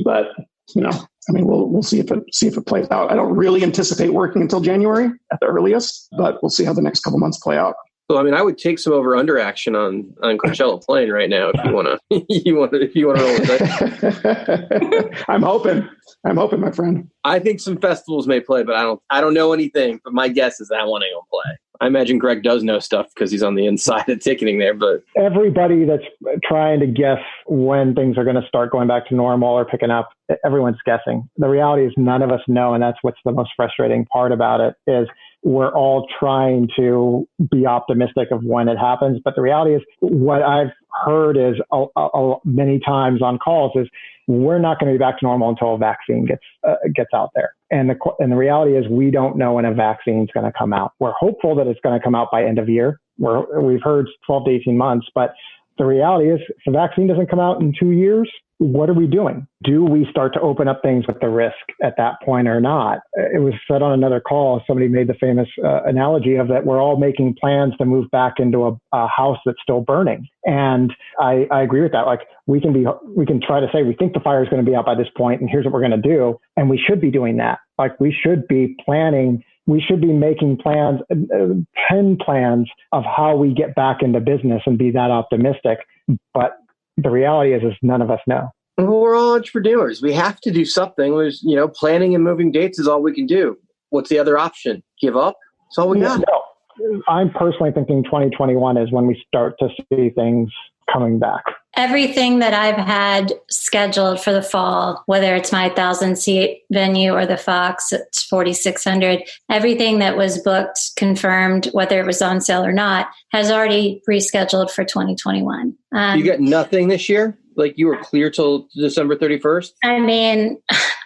but we'll see if it plays out. I don't really anticipate working until January at the earliest, but we'll see how the next couple months play out. Well, I mean, I would take some over/under action on Coachella playing right now if you want to. if you want to roll with it. I'm hoping, my friend. I think some festivals may play, but I don't know anything. But my guess is that one ain't gonna play. I imagine Greg does know stuff because he's on the inside of ticketing there. But everybody that's trying to guess when things are going to start going back to normal or picking up, everyone's guessing. The reality is none of us know, and that's what's the most frustrating part about it is we're all trying to be optimistic of when it happens. But the reality is what I've heard is many times on calls is we're not going to be back to normal until a vaccine gets out there. And the reality is we don't know when a vaccine is going to come out. We're hopeful that it's going to come out by end of year. We've heard 12 to 18 months, but the reality is if the vaccine doesn't come out in 2 years, what are we doing? Do we start to open up things with the risk at that point or not? It was said on another call, somebody made the famous analogy of that we're all making plans to move back into a house that's still burning. And I agree with that. Like we can try to say, we think the fire is going to be out by this point and here's what we're going to do. And we should be doing that. Like we should be planning. We should be making plans, 10 plans of how we get back into business and be that optimistic. But the reality is none of us know. Well, we're all entrepreneurs. We have to do something. There's, planning and moving dates is all we can do. What's the other option? Give up? That's all we got. No. I'm personally thinking 2021 is when we start to see things coming back? Everything that I've had scheduled for the fall, whether it's my 1,000-seat venue or the Fox, it's 4,600, everything that was booked, confirmed, whether it was on sale or not, has already rescheduled for 2021. You got nothing this year? Like you were clear till December 31st? I mean,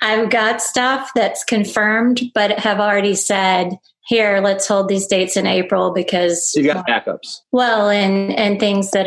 I've got stuff that's confirmed, but have already said, here, let's hold these dates in April because... So you got backups. Well, and things that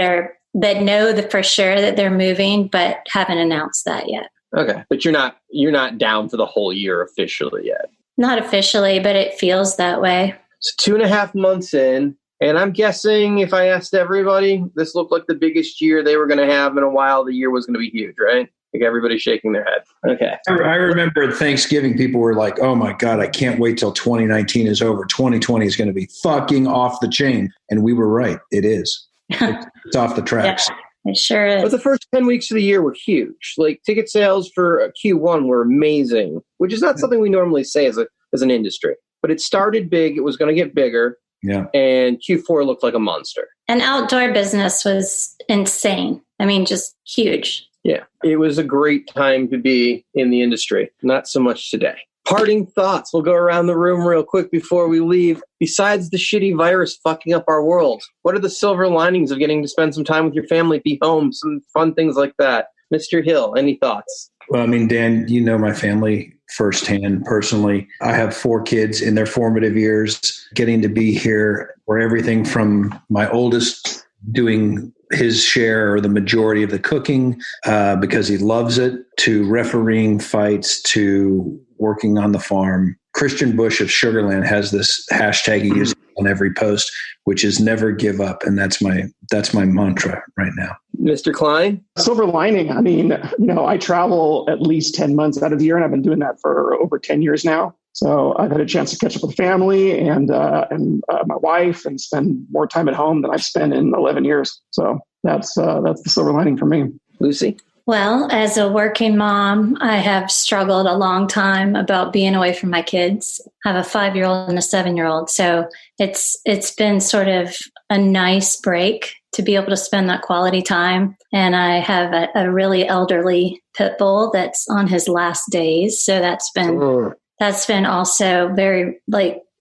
know for sure that they're moving, but haven't announced that yet. Okay. But you're not down for the whole year officially yet. Not officially, but it feels that way. So 2.5 months in, and I'm guessing if I asked everybody, this looked like the biggest year they were going to have in a while. The year was going to be huge, right? Like everybody's shaking their head. Okay. I remember at Thanksgiving, people were like, oh my God, I can't wait till 2019 is over. 2020 is going to be fucking off the chain. And we were right. It is. It's off the tracks. Yeah, it sure is. But the first 10 weeks of the year were huge. Like ticket sales for Q1 were amazing, which is not something we normally say as an industry. But it started big. It was going to get bigger. Yeah. And Q4 looked like a monster. And outdoor business was insane. I mean, just huge. Yeah. It was a great time to be in the industry. Not so much today. Parting thoughts. We'll go around the room real quick before we leave. Besides the shitty virus fucking up our world, what are the silver linings of getting to spend some time with your family, be home, some fun things like that? Mr. Hill, any thoughts? Well, I mean, Dan, you know my family firsthand personally. I have 4 kids in their formative years. Getting to be here where everything from my oldest doing his share or the majority of the cooking because he loves it, to refereeing fights, to working on the farm. Christian Bush of Sugarland has this hashtag he uses on every post, which is never give up. And that's my mantra right now. Mr. Klein? Silver lining. I mean, I travel at least 10 months out of the year, and I've been doing that for over 10 years now. So I've had a chance to catch up with family and my wife and spend more time at home than I've spent in 11 years. So that's the silver lining for me. Lucy? Well, as a working mom, I have struggled a long time about being away from my kids. I have a 5-year-old and a 7-year-old. So it's been sort of a nice break to be able to spend that quality time. And I have a really elderly pit bull that's on his last days. So that's been also very,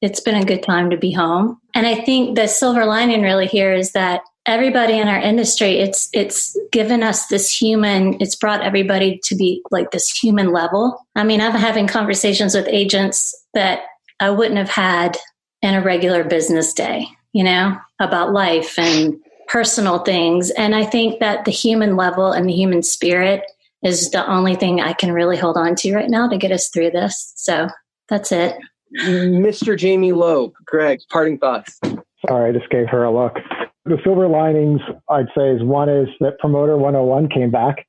it's been a good time to be home. And I think the silver lining really here is that everybody in our industry, it's given us it's brought everybody to be like this human level. I mean, I'm having conversations with agents that I wouldn't have had in a regular business day, about life and personal things. And I think that the human level and the human spirit is the only thing I can really hold on to right now to get us through this. So that's it. Mr. Jamie Loeb, Greg, parting thoughts. Sorry, I just gave her a look. The silver linings, I'd say, is one is that Promoter 101 came back.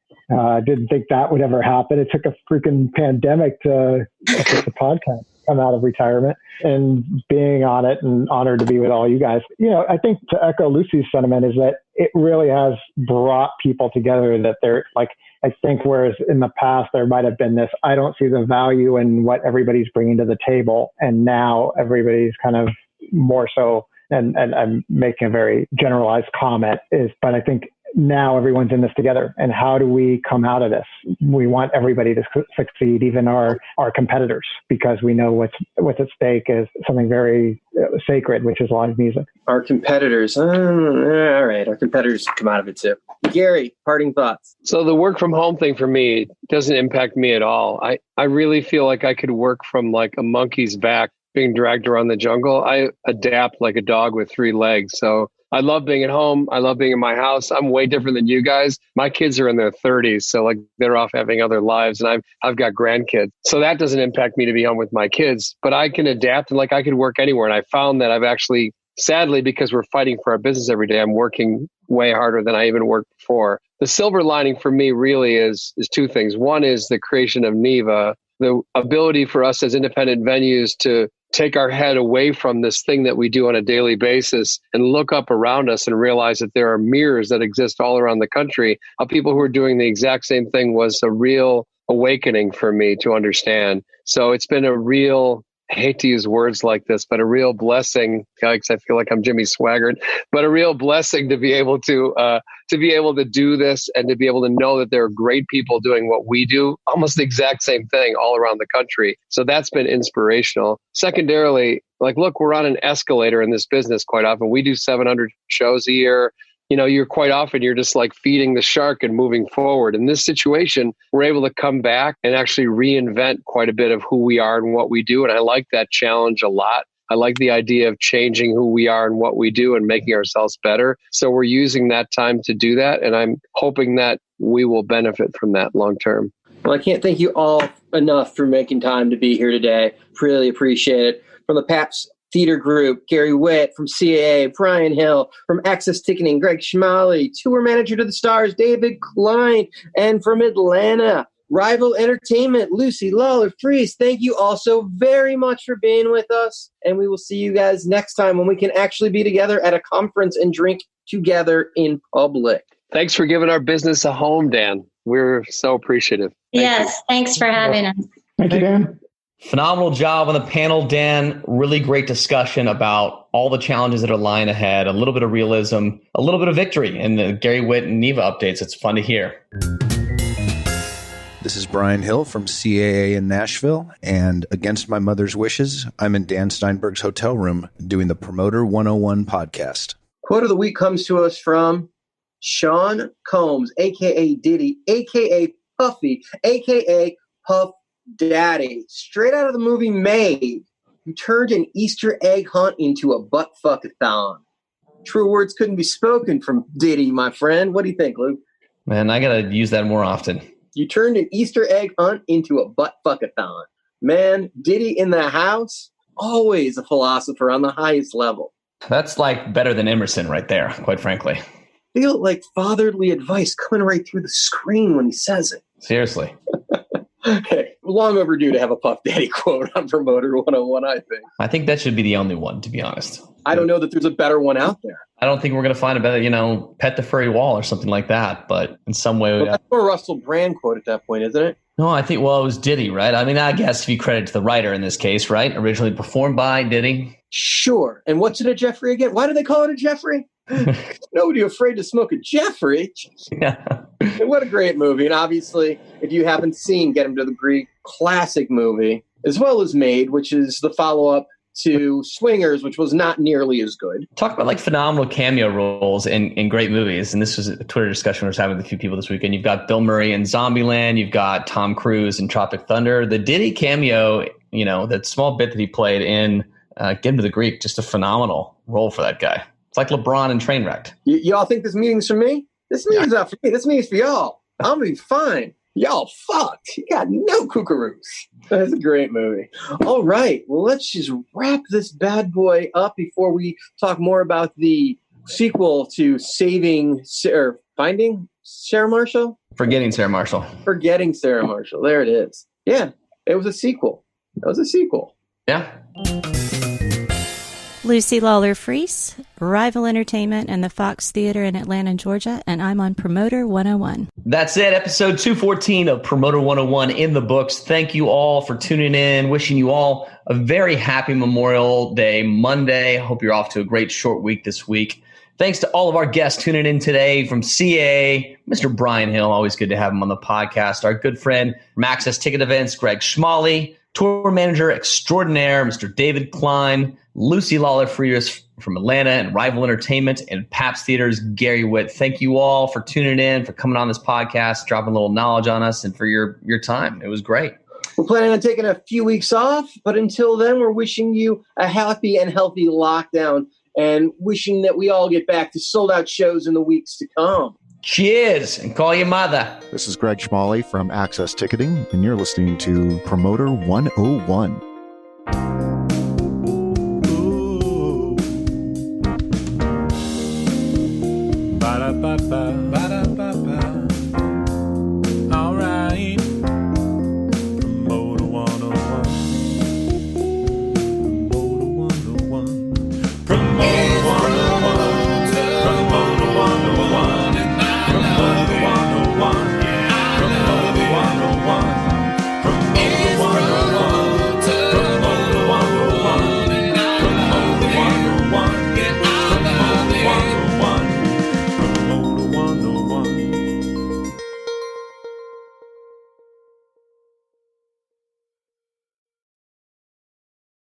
Didn't think that would ever happen. It took a freaking pandemic to get the podcast come out of retirement, and being on it and honored to be with all you guys. I think to echo Lucy's sentiment is that it really has brought people together that they're like, I think whereas in the past there might have been this, I don't see the value in what everybody's bringing to the table. And now everybody's kind of more so, and I'm making a very generalized comment but I think now everyone's in this together. And how do we come out of this? We want everybody to succeed, even our competitors, because we know what's at stake is something very sacred, which is live music. Our competitors. All right. Our competitors come out of it too. Gary, parting thoughts. So the work from home thing for me doesn't impact me at all. I really feel like I could work from like a monkey's back being dragged around the jungle. I adapt like a dog with 3 legs. So I love being at home. I love being in my house. I'm way different than you guys. My kids are in their 30s. So like they're off having other lives, and I've got grandkids. So that doesn't impact me to be home with my kids, but I can adapt and like I could work anywhere. And I found that I've actually, sadly, because we're fighting for our business every day, I'm working way harder than I even worked before. The silver lining for me really is 2 things. One is the creation of NEVA, the ability for us as independent venues to take our head away from this thing that we do on a daily basis and look up around us and realize that there are mirrors that exist all around the country of people who are doing the exact same thing was a real awakening for me to understand. So it's been a real I hate to use words like this, but a real blessing. Yikes, I feel like I'm Jimmy Swaggart, but a real blessing to be able to do this and to be able to know that there are great people doing what we do, almost the exact same thing all around the country. So that's been inspirational. Secondarily, like, look, we're on an escalator in this business quite often. We do 700 shows a year. You're quite often, you're just like feeding the shark and moving forward. In this situation, we're able to come back and actually reinvent quite a bit of who we are and what we do. And I like that challenge a lot. I like the idea of changing who we are and what we do and making ourselves better. So we're using that time to do that. And I'm hoping that we will benefit from that long term. Well, I can't thank you all enough for making time to be here today. Really appreciate it. From the Pabst Theater Group, Gary Witt. From CAA, Brian Hill. From Access Ticketing, Greg Schmale. Tour Manager to the Stars, David Klein. And from Atlanta, Rival Entertainment, Lucy Lawler-Freas. Thank you all so very much for being with us. And we will see you guys next time when we can actually be together at a conference and drink together in public. Thanks for giving our business a home, Dan. We're so appreciative. Thanks for having us. Thank you, Dan. Phenomenal job on the panel, Dan. Really great discussion about all the challenges that are lying ahead, a little bit of realism, a little bit of victory in the Gary Witt and Neva updates. It's fun to hear. This is Brian Hill from CAA in Nashville, and against my mother's wishes, I'm in Dan Steinberg's hotel room doing the Promoter 101 podcast. Quote of the week comes to us from Sean Combs, a.k.a. Diddy, a.k.a. Puffy, a.k.a. Puff Daddy. Straight out of the movie Made, who turned an Easter egg hunt into a butt-fuck-a-thon. True words couldn't be spoken from Diddy, my friend. What do you think, Luke? Man, I got to use that more often. You turned an Easter egg hunt into a butt-fuck-a-thon. Man, Diddy in the house, always a philosopher on the highest level. That's like better than Emerson right there, quite frankly. Feel like fatherly advice coming right through the screen when he says it. Seriously. Hey, long overdue to have a Puff Daddy quote on Promoter 101, I think. I think that should be the only one, to be honest. I don't know that there's a better one out there. I don't think we're going to find a better, pet the furry wall or something like that. But in some way, well, that's more Russell Brand quote at that point, isn't it? No, I think, it was Diddy, right? I mean, I guess if you credit to the writer in this case, right? Originally performed by Diddy. Sure. And what's it a Jeffrey again? Why do they call it a Jeffrey? Nobody afraid to smoke a Jeffrey. Yeah. What a great movie. And obviously, if you haven't seen Get Him to the Greek, classic movie, as well as Made, which is the follow-up to Swingers, which was not nearly as good. Talk about phenomenal cameo roles in great movies. And this was a Twitter discussion I was having with a few people this weekend. You've got Bill Murray in Zombieland. You've got Tom Cruise in Tropic Thunder. The Diddy cameo, that small bit that he played in Get Him to the Greek, just a phenomenal role for that guy. It's like LeBron in Trainwrecked. Y'all think this meeting's for me? This meeting's not for me. This meeting's for y'all. I'm going to be fine. Y'all fucked. You got no kookaroos. That's a great movie. All right. Well, let's just wrap this bad boy up before we talk more about the sequel to Finding Sarah Marshall? Forgetting Sarah Marshall. Forgetting Sarah Marshall. There it is. Yeah. It was a sequel. That was a sequel. Yeah. Lucy Lawler-Freas, Rival Entertainment and the Fox Theater in Atlanta, Georgia, and I'm on Promoter 101. That's it. Episode 214 of Promoter 101 in the books. Thank you all for tuning in. Wishing you all a very happy Memorial Day Monday. Hope you're off to a great short week this week. Thanks to all of our guests tuning in today from CA, Mr. Brian Hill. Always good to have him on the podcast. Our good friend from Access Ticket Events, Greg Schmale. Tour Manager Extraordinaire, Mr. David Klein. Lucy Lawler-Freas from Atlanta and Rival Entertainment and Pabst Theater's Gary Witt. Thank you all for tuning in, for coming on this podcast, dropping a little knowledge on us, and for your time. It was great. We're planning on taking a few weeks off, but until then, we're wishing you a happy and healthy lockdown and wishing that we all get back to sold-out shows in the weeks to come. Cheers, and call your mother. This is Greg Schmale from Access Ticketing, and you're listening to Promoter 101.